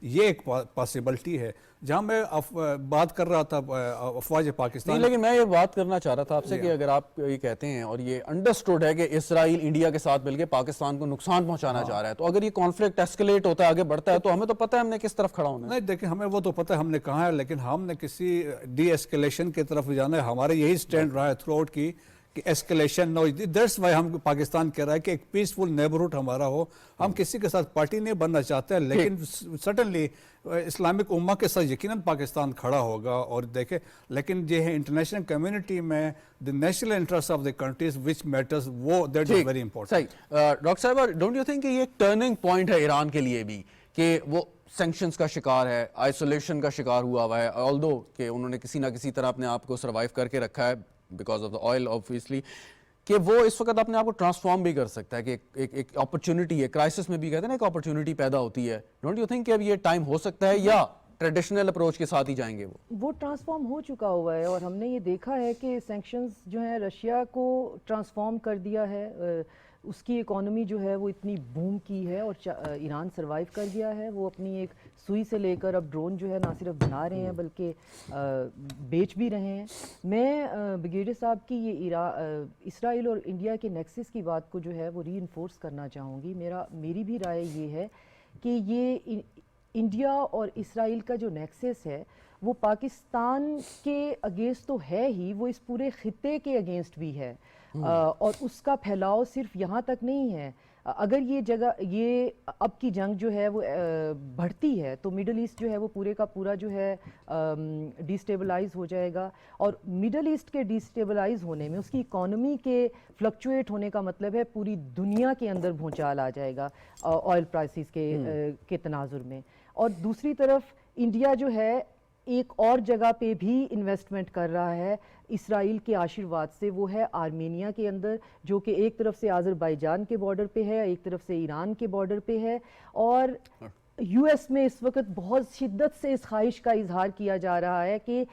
[SPEAKER 2] ये एक पॉसिबिलिटी है। जहाँ मैं बात कर रहा था अफवाज पाकिस्तान,
[SPEAKER 1] नहीं, लेकिन मैं ये बात करना चाह रहा था आपसे कि अगर आप ये कहते हैं और ये अंडरस्टूड है कि इसराइल इंडिया के साथ मिलकर पाकिस्तान को नुकसान पहुंचाना चाह रहा है, तो अगर ये कॉन्फ्लिक्ट एस्केलेट होता है, आगे बढ़ता है, तो हमें तो पता है हमने किस तरफ खड़ा होना है।
[SPEAKER 2] नहीं देखिए, हमें वो तो पता है हमने कहा है, लेकिन हमने किसी डी एस्केलेशन की तरफ जाना है। हमारे यही स्टैंड रहा है थ्रू आउट की कि एस्केलेशन नो, दैट्स वाई हम पाकिस्तान कह रहा है कि एक पीसफुल नेबरहुड हमारा हो। हम किसी के साथ पार्टी नहीं बनना चाहते हैं, लेकिन सर्टनली इस्लामिक उम्मा के साथ यकीनन पाकिस्तान खड़ा होगा। और देखे, लेकिन ये है इंटरनेशनल कम्युनिटी में the national interest of the countries which matters, वो दैट इज वेरी इंपॉर्टेंट।
[SPEAKER 1] सही। डॉक्टर साहब, डोंट यू थिंक कि ये एक टर्निंग पॉइंट है ईरान के लिए भी कि वो सैंक्शंस का शिकार है, आइसोलेशन का शिकार हुआ है, ऑल्दो कि उन्होंने किसी ना किसी तरह अपने आप को सर्वाइव करके रखा है because of the oil obviously, कि वो इस वक्त अपने आप को ट्रांसफॉर्म भी कर सकता है, कि एक अपॉर्चुनिटी है, क्राइसिस में भी कहते हैं ना एक अपॉर्चुनिटी पैदा होती है। डोंट यू थिंक कि अब ये टाइम हो सकता है या ट्रेडिशनल अप्रोच के साथ ही जाएंगे
[SPEAKER 3] वो ट्रांसफॉर्म हो चुका हुआ है, और हमने ये देखा है कि सैंक्शंस जो है रशिया को ट्रांसफॉर्म कर दिया है। उसकी इकोनॉमी जो है वो इतनी बूम की है और ईरान सरवाइव कर गया है। वो अपनी एक सुई से लेकर अब ड्रोन जो है ना सिर्फ बना रहे हैं बल्कि बेच भी रहे हैं। मैं ब्रिगेडियर साहब की ये इसराइल और इंडिया के नेक्सस की बात को जो है वो रीइंफोर्स करना चाहूँगी। मेरी भी राय ये है कि ये इंडिया और इसराइल का जो नेक्सस है वो पाकिस्तान के अगेंस्ट तो है ही, वो इस पूरे खित्ते के अगेंस्ट भी है। और उसका फैलाव सिर्फ यहाँ तक नहीं है। अगर ये अब की जंग जो है वो बढ़ती है तो मिडल ईस्ट जो है वो पूरे का पूरा जो है डिस्टेबलाइज हो जाएगा। और मिडल ईस्ट के डिस्टेबलाइज होने में उसकी इकोनॉमी के फ्लक्चुएट होने का मतलब है पूरी दुनिया के अंदर भूचाल आ जाएगा ऑयल प्राइसेस के तनाजुर में। और दूसरी तरफ इंडिया जो है एक और जगह पे भी इन्वेस्टमेंट कर रहा है इसराइल के आशीर्वाद से, वो है आर्मेनिया के अंदर, जो कि एक तरफ से आज़रबाईजान के बॉर्डर पे है, एक तरफ से ईरान के बॉर्डर पे है। और यूएस में इस वक्त बहुत शिद्दत से इस ख्वाहिश का इजहार किया जा रहा है कि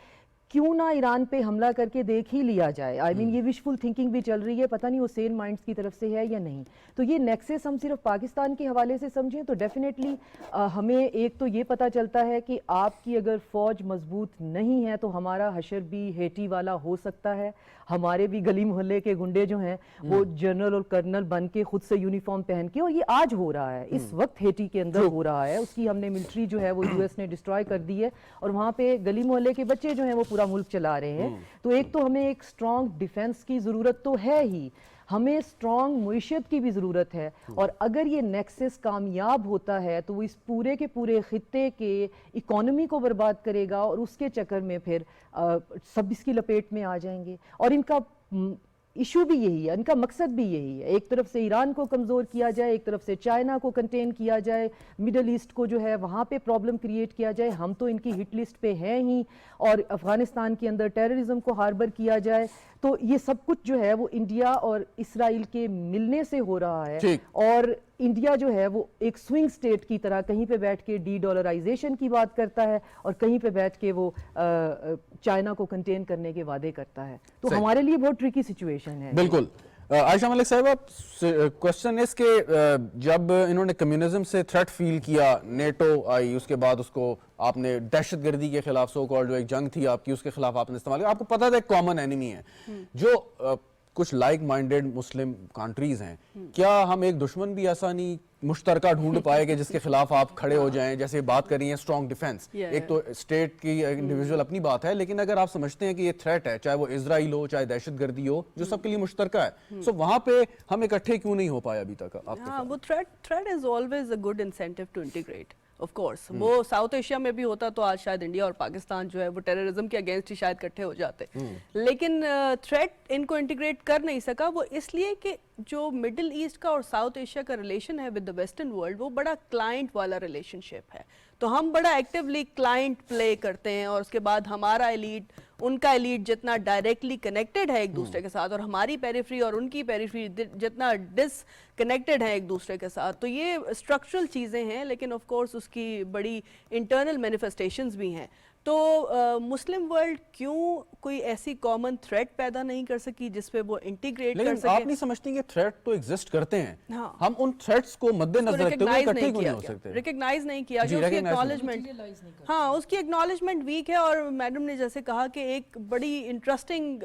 [SPEAKER 3] क्यों ना ईरान पे हमला करके देख ही लिया जाए। आई मीन ये विशफुल थिंकिंग भी चल रही है, पता नहीं वो सेन माइंड्स की तरफ से है या नहीं। तो ये नेक्सस हम सिर्फ पाकिस्तान के हवाले से समझें तो डेफिनेटली हमें एक तो ये पता चलता है कि आपकी अगर फ़ौज मजबूत नहीं है तो हमारा हशर भी हेटी वाला हो सकता है। हमारे भी गली मोहल्ले के गुंडे जो हैं वो जनरल और कर्नल बन के खुद से यूनिफॉर्म पहन के, और ये आज हो रहा है, इस वक्त हेटी के अंदर हो रहा है। उसकी हमने मिलिट्री जो है वो यूएस ने डिस्ट्रॉय कर दी है और वहाँ पे गली मोहल्ले के बच्चे जो हैं वो पूरा मुल्क चला रहे हैं। तो एक तो हमें एक स्ट्रॉन्ग डिफेंस की ज़रूरत तो है ही, हमें स्ट्रॉन्ग मुईशत की भी ज़रूरत है। और अगर ये नेक्सस कामयाब होता है तो वो इस पूरे के पूरे खित्ते के इकोनॉमी को बर्बाद करेगा और उसके चक्कर में फिर सब इसकी लपेट में आ जाएंगे। और इनका इशू भी यही है, इनका मकसद भी यही है, एक तरफ से ईरान को कमज़ोर किया जाए, एक तरफ से चाइना को कंटेन किया जाए, मिडल ईस्ट को जो है वहाँ पे प्रॉब्लम क्रिएट किया जाए। हम तो इनकी हिट लिस्ट पे हैं ही, और अफ़गानिस्तान के अंदर टेररिज्म को हार्बर किया जाए। तो ये सब कुछ जो है वो इंडिया और इसराइल के मिलने से हो रहा है। और इंडिया जो है वो एक स्विंग स्टेट की तरह कहीं पे बैठ के डी डॉलराइजेशन की बात करता है और कहीं पे बैठ के वो चाइना को कंटेन करने के वादे करता है। तो हमारे लिए बहुत ट्रिकी सिचुएशन है।
[SPEAKER 1] बिल्कुल। आयशा मलिक साहिबा, क्वेश्चन इज के जब इन्होंने कम्युनिज्म से थ्रेट फील किया, नेटो आई, उसके बाद उसको आपने दहशतगर्दी के खिलाफ सो कॉल्ड जो एक जंग थी आपकी उसके खिलाफ आपने इस्तेमाल किया। आपको पता था एक कॉमन एनिमी है जो कुछ लाइक माइंडेड मुस्लिम कंट्रीज हैं। क्या हम एक दुश्मन भी ऐसा नहीं मुश्तरका ढूंढ पाए कि जिसके खिलाफ आप खड़े हो जाएं? जैसे बात कर रही हैं स्ट्रॉन्ग डिफेंस, एक तो स्टेट की इंडिविजुअल अपनी बात है, लेकिन अगर आप समझते हैं कि ये थ्रेट है, चाहे वो इजराइल हो चाहे दहशतगर्दी हो, जो सबके लिए मुश्तरका है, सो वहां पे हम इकट्ठे क्यों नहीं हो पाए अभी तक?
[SPEAKER 4] हाँ, वो threat is always a good incentive to integrate. Of course वो साउथ एशिया में भी होता तो आज शायद इंडिया और पाकिस्तान जो है वो टेररिज्म के अगेंस्ट ही शायद इकट्ठे हो जाते, लेकिन थ्रेट इनको इंटीग्रेट कर नहीं सका, वो इसलिए कि जो मिडिल ईस्ट का और साउथ एशिया का रिलेशन है विद द वेस्टर्न वर्ल्ड वो बड़ा क्लाइंट वाला रिलेशनशिप है, तो हम बड़ा एक्टिवली क्लाइंट प्ले करते हैं और उसके बाद हमारा एलीट उनका एलीट जितना डायरेक्टली कनेक्टेड है एक दूसरे के साथ और हमारी पेरिफेरी और उनकी पेरिफेरी जितना डिसकनेक्टेड है एक दूसरे के साथ, तो ये स्ट्रक्चरल चीज़ें हैं, लेकिन ऑफ कोर्स उसकी बड़ी इंटरनल मैनिफेस्टेशंस भी हैं। तो मुस्लिम वर्ल्ड क्यों कोई ऐसी कॉमन थ्रेट पैदा नहीं कर सकी जिस पे वो इंटीग्रेट कर
[SPEAKER 1] लेकिन
[SPEAKER 4] सके?
[SPEAKER 1] आप नहीं समझती कि थ्रेट तो एग्जिस्ट करते हैं,
[SPEAKER 4] हाँ।
[SPEAKER 1] हम उन थ्रेट्स को मद्देनजर रखते हुए इकट्ठे क्यों नहीं हो सकते?
[SPEAKER 4] रिकग्नाइज नहीं किया
[SPEAKER 1] जी,
[SPEAKER 4] जो उसकी
[SPEAKER 1] recognize नहीं
[SPEAKER 4] एक्नॉलेजमेंट, हाँ उसकी एक्नॉलेजमेंट वीक है। और मैडम ने जैसे कहा कि एक बड़ी इंटरेस्टिंग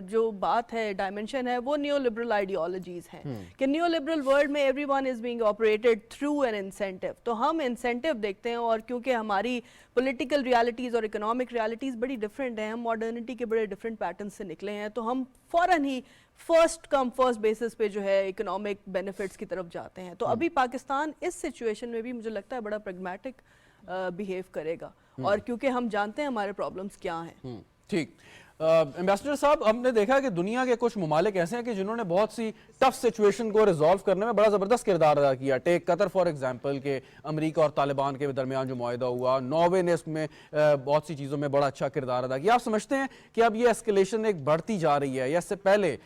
[SPEAKER 4] जो बात है, डायमेंशन है, वो न्यू लिबरल आइडियोलॉजीज हैं कि न्यू लिबरल वर्ल्ड में everyone is being operated through an incentive, तो हम इंसेंटिव देखते हैं और क्योंकि हमारी पॉलिटिकल रियलिटीज़ और इकोनॉमिक रियलिटीज़ बड़ी डिफरेंट हैं, हम मॉडर्निटी के बड़े डिफरेंट पैटर्न से निकले हैं, तो हम फ़ौरन ही फर्स्ट कम फर्स्ट बेसिस पे जो है इकोनॉमिक बेनिफिट्स की तरफ जाते हैं। तो अभी पाकिस्तान इस सिचुएशन में भी मुझे लगता है बड़ा प्रैग्मेटिक बिहेव करेगा, और क्योंकि हम जानते हैं हमारे प्रॉब्लम्स क्या हैं।
[SPEAKER 1] ठीक। एम्बेसडर साहब, हमने देखा कि दुनिया के कुछ ममालिक ऐसे हैं कि जिन्होंने बहुत सी टफ सिचुएशन को रिजॉल्व करने में बड़ा ज़बरदस्त किरदार अदा किया। टेक कतर फॉर एग्जांपल के अमेरिका और तालिबान के दरमियान जो मुआहिदा हुआ, नॉर्वे ने इसमें बहुत सी चीज़ों में बड़ा अच्छा किरदार अदा किया। आप समझते हैं कि अब ये एस्केलेशन एक बढ़ती जा रही है, या इससे पहले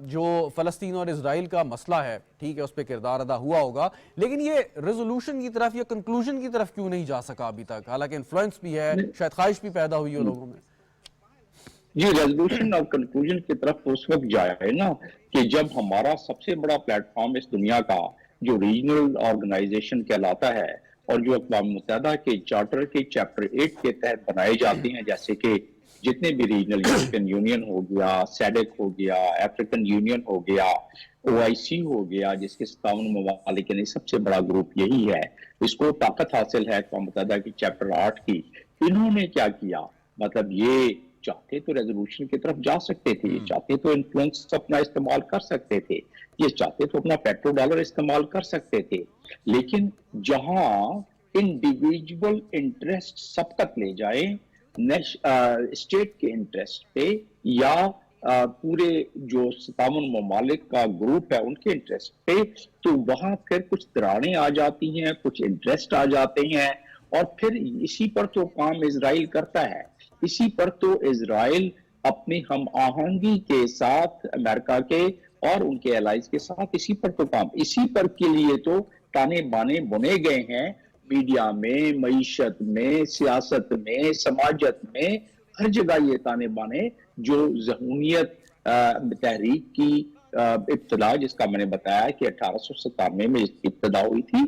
[SPEAKER 1] जो फ़लस्तीन और इजराइल का मसला है, ठीक है, उस पर किरदार अदा हुआ होगा, लेकिन ये रेजोल्यूशन की तरफ या कंक्लूजन की तरफ क्यों नहीं जा सका अभी तक? हालांकि इन्फ्लुएंस भी है, शायद ख्वाहिश भी पैदा हुई हो लोगों में।
[SPEAKER 5] जी, रेजोल्यूशन और कंक्लूजन की तरफ उस वक्त जाए ना कि जब हमारा सबसे बड़ा प्लेटफॉर्म इस दुनिया का जो रीजनल ऑर्गेनाइजेशन कहलाता है और जो अक़वाम मुत्तहिदा के चार्टर के चैप्टर 8 के तहत बनाए जाते हैं, जैसे कि जितने भी रीजनल, यूरोपियन यूनियन हो गया, सैडेक हो गया, अफ्रीकन यूनियन हो गया, OIC हो गया, जिसके 57 ममालिक यानी सबसे बड़ा ग्रुप यही है, इसको ताकत हासिल है अक़वाम मुत्तहिदा की चैप्टर 8 की। इन्होंने क्या किया, मतलब ये चाहते तो रेजोल्यूशन की तरफ जा सकते थे, ये चाहते तो इन्फ्लुएंस अपना इस्तेमाल कर सकते थे, ये चाहते तो अपना पेट्रो डॉलर इस्तेमाल कर सकते थे, लेकिन जहां इंडिविजुअल इंटरेस्ट सब तक ले जाए, स्टेट के इंटरेस्ट पे या पूरे जो 57 ममालिक का ग्रुप है उनके इंटरेस्ट पे, तो वहां फिर कुछ दरारें आ जाती हैं, कुछ इंटरेस्ट आ जाते हैं, और फिर इसी पर तो काम इजराइल करता है। इसी पर तो इजराइल अपनी हम आहंगी के साथ अमेरिका के और उनके एलाइज के साथ इसी पर तो काम, इसी पर के लिए तो ताने बाने बुने गए हैं, मीडिया में, मईशत में, सियासत में, समाजत में, हर जगह ये ताने बाने जो ज़हूनियत तहरीक की इब्तिदा, जिसका मैंने बताया कि 1897 में इसकी इब्तिदा हुई थी,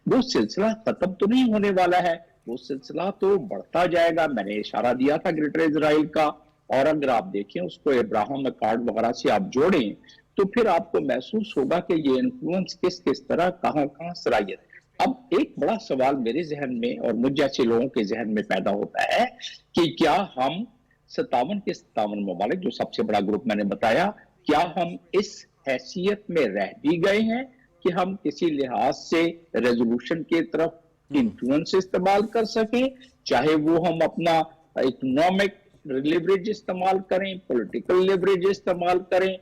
[SPEAKER 5] वो सिलसिला खत्म तो नहीं होने वाला है, वो सिलसिला तो बढ़ता जाएगा। मैंने इशारा दिया था ग्रेटर इजराइल का, और अगर आप देखें उसको इब्राहिम अकॉर्ड वगैरह से आप जोड़ें तो फिर आपको महसूस होगा कि ये इन्फ्लुएंस किस किस तरह कहां सरायत। अब एक बड़ा सवाल मेरे जहन में और मुझ जैसे लोगों के जहन में पैदा होता है कि क्या हम 57 के 57 ममालिक, जो सबसे बड़ा ग्रुप मैंने बताया, क्या हम इस हैसियत में रह भी गए हैं कि हम किसी लिहाज से रेजोल्यूशन की तरफ इन्फ्लुएंस इस्तेमाल कर सकें, चाहे वो हम अपना इकोनॉमिक लेवरेज इस्तेमाल करें, पॉलिटिकल लेवरेज इस्तेमाल करें,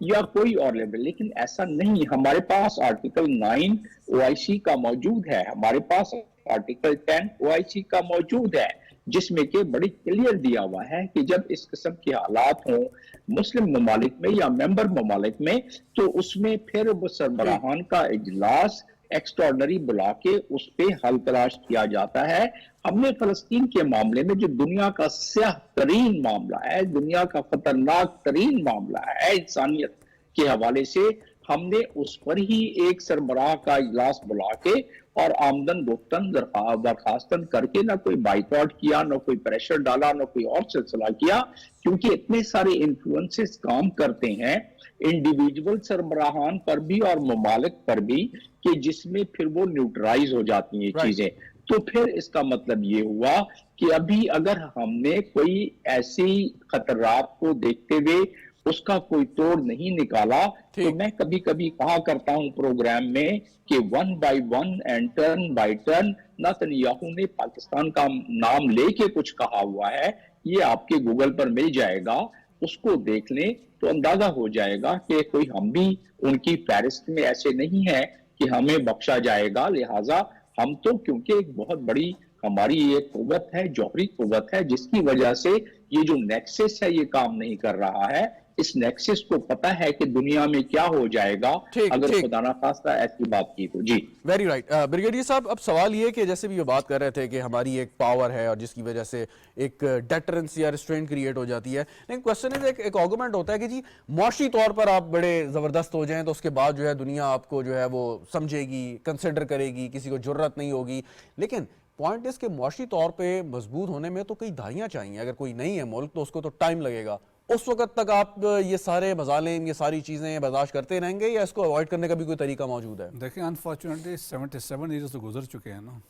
[SPEAKER 5] या कोई और लेवरेज। लेकिन ऐसा नहीं, हमारे पास आर्टिकल 9 OIC का मौजूद है, हमारे पास आर्टिकल 10 OIC का मौजूद है, जिसमें कि बड़ी क्लियर दिया हुआ है कि जब इस किस्म के हालात हों मुस्लिम ममालिक में या मेंबर ममालिक में, तो उसमें फिर वो सरबराहान का इजलास एक्स्ट्राऑर्डिनरी बुला के उस पे हल तलाश किया जाता है। हमने फलस्तीन के मामले में, जो दुनिया का स्याह तरीन मामला है, दुनिया का खतरनाक तरीन मामला है इंसानियत के हवाले से, हमने उस पर ही एक सरबराह का इजलास बुला के और आमदन गुफ्तन दरखास्तन करके ना कोई बाइकआउट किया, ना कोई प्रेशर डाला, ना कोई और सिलसिला किया, क्योंकि इतने सारे इन्फ्लुएंसेस काम करते हैं इंडिविजुअल सरबराहान पर भी और ममालिक पर भी, कि जिसमें फिर वो न्यूट्रलाइज हो जाती हैं चीजें। तो फिर इसका मतलब ये हुआ कि अभी अगर हमने कोई ऐसी खतरात को देखते हुए उसका कोई तोड़ नहीं निकाला। तो मैं कभी कभी कहा करता हूं प्रोग्राम में कि 1 by 1 and turn by turn Netanyahu ने पाकिस्तान का नाम लेके कुछ कहा हुआ है, ये आपके गूगल पर मिल जाएगा, उसको देख लें तो अंदाजा हो जाएगा कि कोई हम भी उनकी फहरिस्त में ऐसे नहीं है कि हमें बख्शा जाएगा। लिहाजा हम तो, क्योंकि एक बहुत बड़ी हमारी ये कुव्वत है, जौहरी कुव्वत है, जिसकी वजह से ये जो नेक्सस है ये काम नहीं कर रहा है। इस नेक्सस को पता है कि दुनिया में क्या हो जाएगा अगर खुदा ना खास्ता ऐसी बात की तो। जी
[SPEAKER 1] वेरी राइट। ब्रिगेडियर साहब, अब सवाल ये कि जैसे भी ये बात कर रहे थे कि हमारी एक पावर है और जिसकी वजह से एक डेटरेंस या रिस्ट्रेंट क्रिएट हो जाती है, लेकिन क्वेश्चन इज एक आर्गुमेंट होता है कि जी मौशी तौर पर आप बड़े ज़बरदस्त हो जाएं तो उसके बाद जो है दुनिया आपको जो है वो समझेगी, कंसिडर करेगी, किसी को जुर्रत नहीं होगी। लेकिन पॉइंट इस के मौशी तौर पे मजबूत होने में तो कई दहाइयाँ चाहिए, अगर कोई नहीं है मुल्क तो उसको तो टाइम लगेगा। उस वक्त तक आप ये सारे मजालिम, ये सारी चीज़ें बर्दाश्त करते रहेंगे या इसको अवॉइड करने का भी कोई तरीका मौजूद है?
[SPEAKER 2] देखिए, अनफॉर्चुनेटली 77 ईयर्स तो गुजर चुके हैं ना,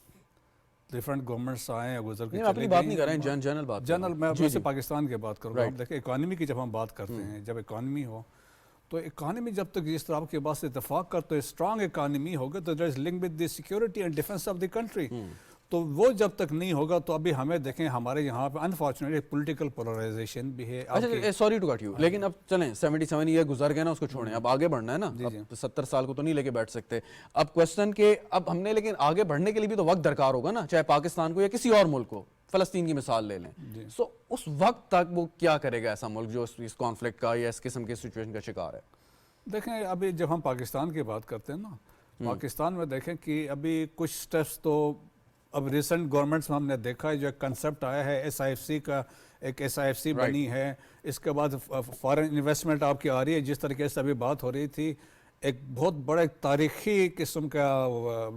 [SPEAKER 2] डिफरेंट गवर्नमेंट्स आए हैं, गुजर के
[SPEAKER 1] अपनी बात नहीं कर रहे हैं, जनरल बात
[SPEAKER 2] जनरल। मैं वैसे पाकिस्तान की बात करूँगा। आप देखिए, इकॉनमी की जब हम बात करते हैं, जब इकॉनमी हो तो इकॉनमी जब तक जिस तरह आपके पास इतफाक करते हो, स्ट्रॉन्ग इकॉनमी होगा तो there is link with the security and defence of the country. तो वो जब तक नहीं होगा तो अभी हमें देखें हमारे यहाँ पे अनफॉर्चुनेटली पॉलिटिकल पोलराइजेशन भी है।
[SPEAKER 1] अच्छा, सॉरी टू कट यू, लेकिन अब चलें 77 ईयर गुजर गए ना, उसको छोड़ें, अब आगे बढ़ना है ना, अब 70 साल को तो नहीं लेके बैठ सकते। अब क्वेश्चन के अब हमने, लेकिन आगे बढ़ने के लिए भी तो वक्त दरकार होगा ना, चाहे पाकिस्तान को या किसी और मुल्क को, फलस्तीन की मिसाल ले लें। सो उस वक्त तक वो क्या करेगा ऐसा मुल्क जो इस कॉन्फ्लिक्ट का या इस किस्म के सिचुएशन का शिकार है?
[SPEAKER 2] देखें, अभी जब हम पाकिस्तान की बात करते हैं ना, पाकिस्तान में देखें कि अभी कुछ स्टेप्स तो अब रिसेंट गवर्नमेंट्स में हमने देखा है, जो कंसेप्ट आया है SIFC का, एक SIFC बनी है, इसके बाद फॉरेन इन्वेस्टमेंट आपकी आ रही है। जिस तरीके से अभी बात हो रही थी, एक बहुत बड़ा एक तारीखी किस्म का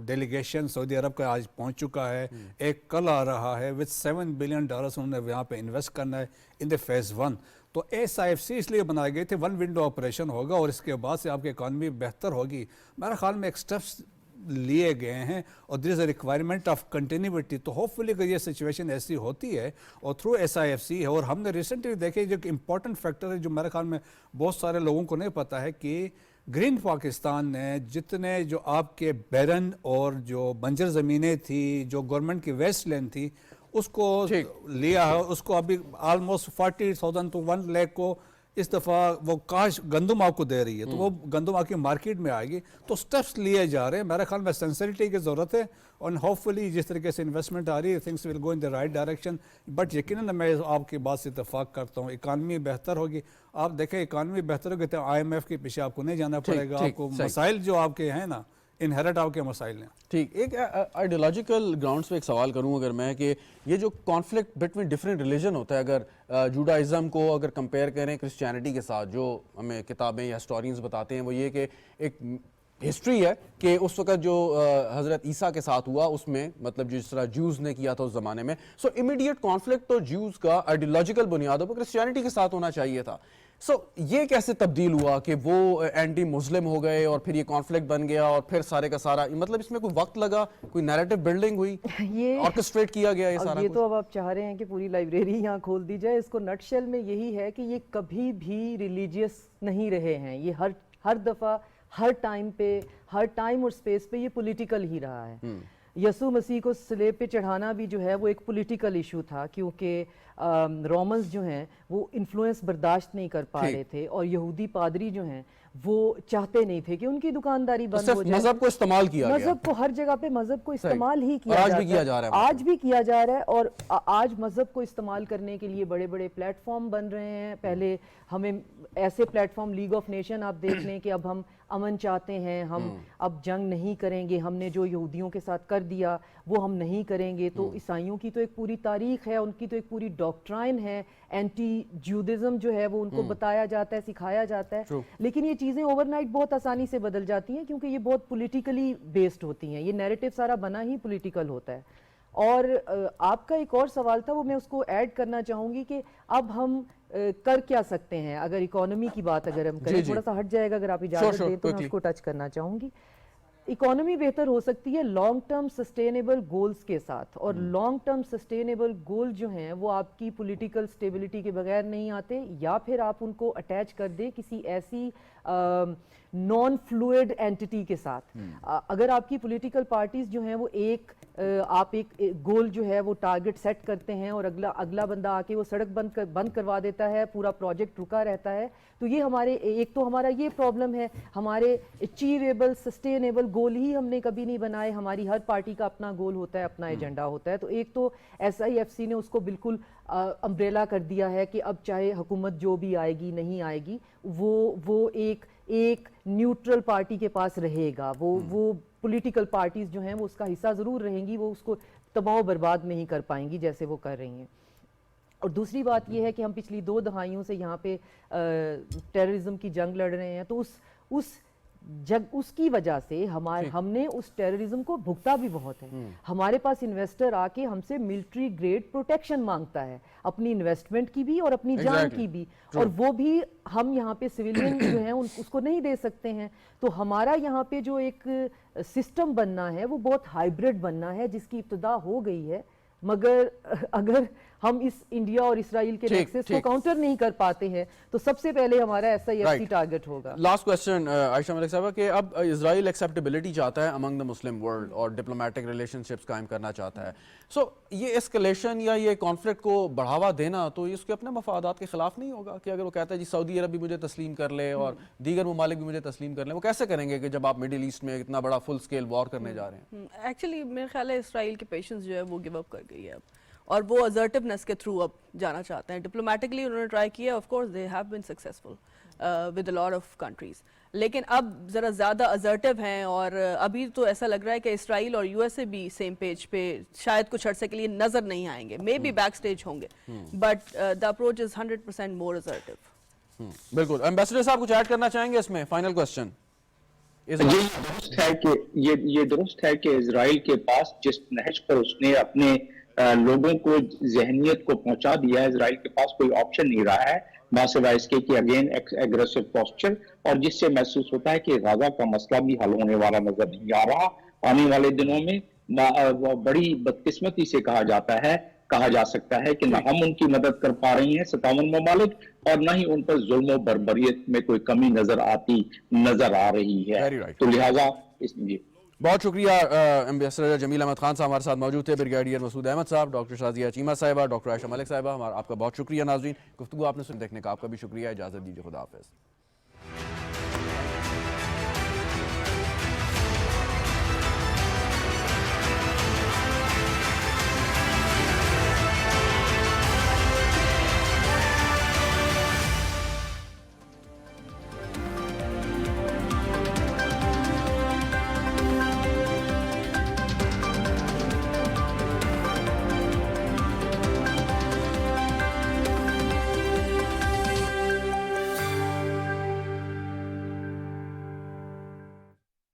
[SPEAKER 2] डेलीगेशन सऊदी अरब का आज पहुंच चुका है, एक कल आ रहा है विद $7 बिलियन उन्होंने यहाँ पे इन्वेस्ट करना है इन द फेज़ 1। तो SIFC इसलिए बनाए गए थे, 1 विंडो ऑपरेशन होगा और इसके बाद से आपकी इकॉनमी बेहतर होगी। मेरे ख्याल में एक स्टेप्स लिए गए हैं और there is a requirement of continuity. तो होपफुली अगर ये सिचुएशन ऐसी होती है और थ्रू SIFC है, और हमने रिसेंटली देखे जो इंपॉर्टेंट फैक्टर है जो मेरे ख्याल में बहुत सारे लोगों को नहीं पता है कि ग्रीन पाकिस्तान ने जितने जो आपके बैरन और जो बंजर ज़मीनें थी, जो गवर्नमेंट की वेस्ट लैंड थी, उसको लिया है, उसको अभी ऑलमोस्ट 40,000 to 1 लाख को इस दफ़ा वो काश गंदम आपको दे रही है, तो वो गंदम आपकी मार्केट में आएगी। तो स्टेप्स लिए जा रहे हैं, मेरे ख्याल में सेंसिटिविटी की ज़रूरत है और होपफुली जिस तरीके से इन्वेस्टमेंट आ रही है, things will go in the right direction. But यकीनन मैं आपकी बात से इत्तेफाक करता हूँ, इकानमी बेहतर होगी। आप देखें, इकानमी बेहतर होगी तो IMF के पीछे आपको नहीं जाना पड़ेगा, आपको मसाइल जो आपके हैं ना, इनहेरिट आपके मसाइल हैं।
[SPEAKER 1] ठीक, एक आइडियोलॉजिकल ग्राउंड्स पे एक सवाल करूं अगर मैं, कि ये जो कॉन्फ्लिक्ट बिटवीन डिफरेंट रिलीजन होता है, अगर जूडाइज़म को अगर कंपेयर करें क्रिश्चियनिटी के साथ, जो हमें किताबें या हिस्टोरियंस बताते हैं वो ये कि एक हिस्ट्री है कि उस वक्त जो हज़रत ईसा के साथ हुआ उसमें, मतलब जिस तरह ज्यूज़ ने किया था उस ज़माने में, सो इमीडिएट कॉन्फ्लिक्ट तो ज्यूज़ का आइडियोलॉजिकल बुनियादों पर क्रिश्चियनिटी के साथ होना चाहिए था। सो ये कैसे तब्दील हुआ कि वो एंटी मुस्लिम हो गए और फिर ये कॉन्फ्लिक्ट बन गया और फिर सारे का सारा, मतलब इसमें कोई वक्त लगा, कोई नैरेटिव बिल्डिंग हुई,
[SPEAKER 3] ये
[SPEAKER 1] ऑर्केस्ट्रेट किया गया ये सारा
[SPEAKER 3] ये
[SPEAKER 1] कुछ?
[SPEAKER 3] तो अब आप चाह रहे हैं कि पूरी लाइब्रेरी यहाँ खोल दी जाए। इसको नटशेल में यही है कि ये कभी भी रिलीजियस नहीं रहे हैं, ये हर दफ़ा, हर टाइम पे, हर टाइम और स्पेस पे ये पॉलिटिकल ही रहा है। यसु मसीह को स्लेब पे चढ़ाना भी जो है वो एक पॉलिटिकल इशू था, क्योंकि रोमन्स जो हैं वो इन्फ्लुएंस बर्दाश्त नहीं कर पा रहे थे और यहूदी पादरी जो हैं वो चाहते नहीं थे कि उनकी दुकानदारी बंद हो जाए।
[SPEAKER 1] मजहब को इस्तेमाल किया गया,
[SPEAKER 3] मजहब को हर जगह पे मजहब को इस्तेमाल ही किया
[SPEAKER 1] आज
[SPEAKER 3] जाता
[SPEAKER 1] भी किया जा रहा है,
[SPEAKER 3] आज भी किया जा रहा है। और आज मजहब को इस्तेमाल करने के लिए बड़े बड़े प्लेटफॉर्म बन रहे हैं। पहले हमें ऐसे प्लेटफॉर्म, लीग ऑफ नेशन आप देख लें कि अब हम अमन चाहते हैं, हम अब जंग नहीं करेंगे, हमने जो यहूदियों के साथ कर दिया वो हम नहीं करेंगे। तो ईसाइयों की तो एक पूरी तारीख है, उनकी तो एक पूरी डॉक्ट्राइन है, एंटी ज्यूडिज्म जो है वो उनको बताया जाता है, सिखाया जाता है। लेकिन ये चीज़ें ओवरनाइट बहुत आसानी से बदल जाती हैं क्योंकि ये बहुत पॉलिटिकली बेस्ड होती हैं, ये नैरेटिव सारा बना ही पॉलिटिकल होता है। और आपका एक और सवाल था, वो मैं उसको ऐड करना चाहूँगी कि अब हम कर क्या सकते हैं अगर इकोनॉमी की बात अगर हम करें, थोड़ा सा हट जाएगा अगर आप इजाज़त दें तो मैं उसको टच करना चाहूँगी। इकोनॉमी बेहतर हो सकती है लॉन्ग टर्म सस्टेनेबल गोल्स के साथ, और लॉन्ग टर्म सस्टेनेबल गोल जो हैं वो आपकी पॉलिटिकल स्टेबिलिटी के बगैर नहीं आते, या फिर आप उनको अटैच कर दे किसी ऐसी नॉन फ्लूइड एंटिटी के साथ। अगर आपकी पॉलिटिकल पार्टीज जो हैं वो आप एक गोल जो है वो टारगेट सेट करते हैं और अगला बंदा आके वो सड़क बंद करवा देता है, पूरा प्रोजेक्ट रुका रहता है, तो ये एक तो हमारा ये प्रॉब्लम है। हमारे अचीवेबल सस्टेनेबल गोल ही हमने कभी नहीं बनाए, हमारी हर पार्टी का अपना गोल होता है, अपना एजेंडा होता है। तो एक तो SIFC ने उसको बिल्कुल अम्ब्रेला कर दिया है कि अब चाहे हुकूमत जो भी आएगी नहीं आएगी, वो एक न्यूट्रल पार्टी के पास रहेगा, वो पॉलिटिकल पार्टीज जो हैं वो उसका हिस्सा ज़रूर रहेंगी, वो उसको तबाह बर्बाद नहीं कर पाएंगी जैसे वो कर रही हैं। और दूसरी बात ये है कि हम पिछली 2 दहाइयों से यहाँ पे टेररिज्म की जंग लड़ रहे हैं, तो उसकी वजह से हमने उस टेररिज्म को भुगता भी बहुत है। हमारे पास इन्वेस्टर आके हमसे मिलिट्री ग्रेड प्रोटेक्शन मांगता है, अपनी इन्वेस्टमेंट की भी और अपनी जान की भी, और वो भी हम यहाँ पे सिविलियन जो हैं उसको नहीं दे सकते हैं। तो हमारा यहाँ पे जो एक सिस्टम बनना है वो बहुत हाइब्रिड बनना है, जिसकी इब्तिदा हो गई है, मगर अगर हम इस इंडिया और इसराइल के नेक्सस को काउंटर नहीं कर पाते हैं तो सबसे पहले हमारा SIFC टारगेट होगा।
[SPEAKER 1] लास्ट क्वेश्चन आयशा मलिक साहबा कि अब इजराइल एक्सेप्टेबिलिटी चाहता है अमंग द मुस्लिम वर्ल्ड और डिप्लोमेटिक रिलेशनशिप्स कायम करना चाहता है, सो ये एस्केलेशन या ये कॉन्फ्लिक्ट को बढ़ावा देना तो ये उसके अपने मफादात के खिलाफ नहीं होगा कि अगर वो कहता है जी सऊदी अरब भी मुझे तस्लीम कर ले और दीगर ममालिक भी मुझे तस्लीम कर ले, वो कैसे करेंगे कि जब आप मिडिल ईस्ट में इतना बड़ा फुल स्केल वॉर करने जा रहे हैं?
[SPEAKER 4] एक्चुअली मेरे ख्याल है इसराइल की पेशेंस जो है वो गिव अप कर गई है अब, और वो असर्टिवनेस के थ्रू अब जाना चाहते हैं। डिप्लोमेटिकली उन्होंने ट्राई किया, of course they have been successful with a lot of countries, लेकिन अब ज़रा ज़्यादा असर्टिव हैं, और अभी तो ऐसा लग रहा है कि इसराइल और USA भी सेम पेज पे शायद कुछ अरसे के लिए नज़र नहीं आएंगे, मे बी बैक स्टेज होंगे, but the approach is 100% more assertive.
[SPEAKER 1] बिल्कुल। एम्बेसडर साहब कुछ ऐड करना चाहेंगे इसमें? Final question.
[SPEAKER 5] ये दुरुस्त है कि इजराइल के पास जिस नहज पर उसने अपने लोगों को जहनियत को पहुंचा दिया है, इजराइल के पास कोई ऑप्शन नहीं रहा है बासिवा इसके कि अगेन एग्रेसिव पोस्चर, और जिससे महसूस होता है कि गाजा का मसला भी हल होने वाला नजर नहीं आ रहा। आने वाले दिनों में बड़ी बदकिस्मती से कहा जा सकता है कि न हम उनकी मदद कर पा रही हैं 57 ममालिक, और न ही उन पर जुल्म और बर्बरियत में कोई कमी नजर आ रही है। तो लिहाजा
[SPEAKER 1] बहुत शुक्रिया एम्बेसडर जमील अहमद खान साहब हमारे साथ मौजूद थे, ब्रिगेडियर मसूद अहमद साहब, डॉक्टर शाजिया चीमा साहिबा, डॉक्टर आयशा मलिक साहिबा, आपका बहुत शुक्रिया। नाज़रीन, गुफ्तगू आपने सुन देखने का आपका भी शुक्रिया। इजाज़त दीजिए, खुदा हाफ़िज़।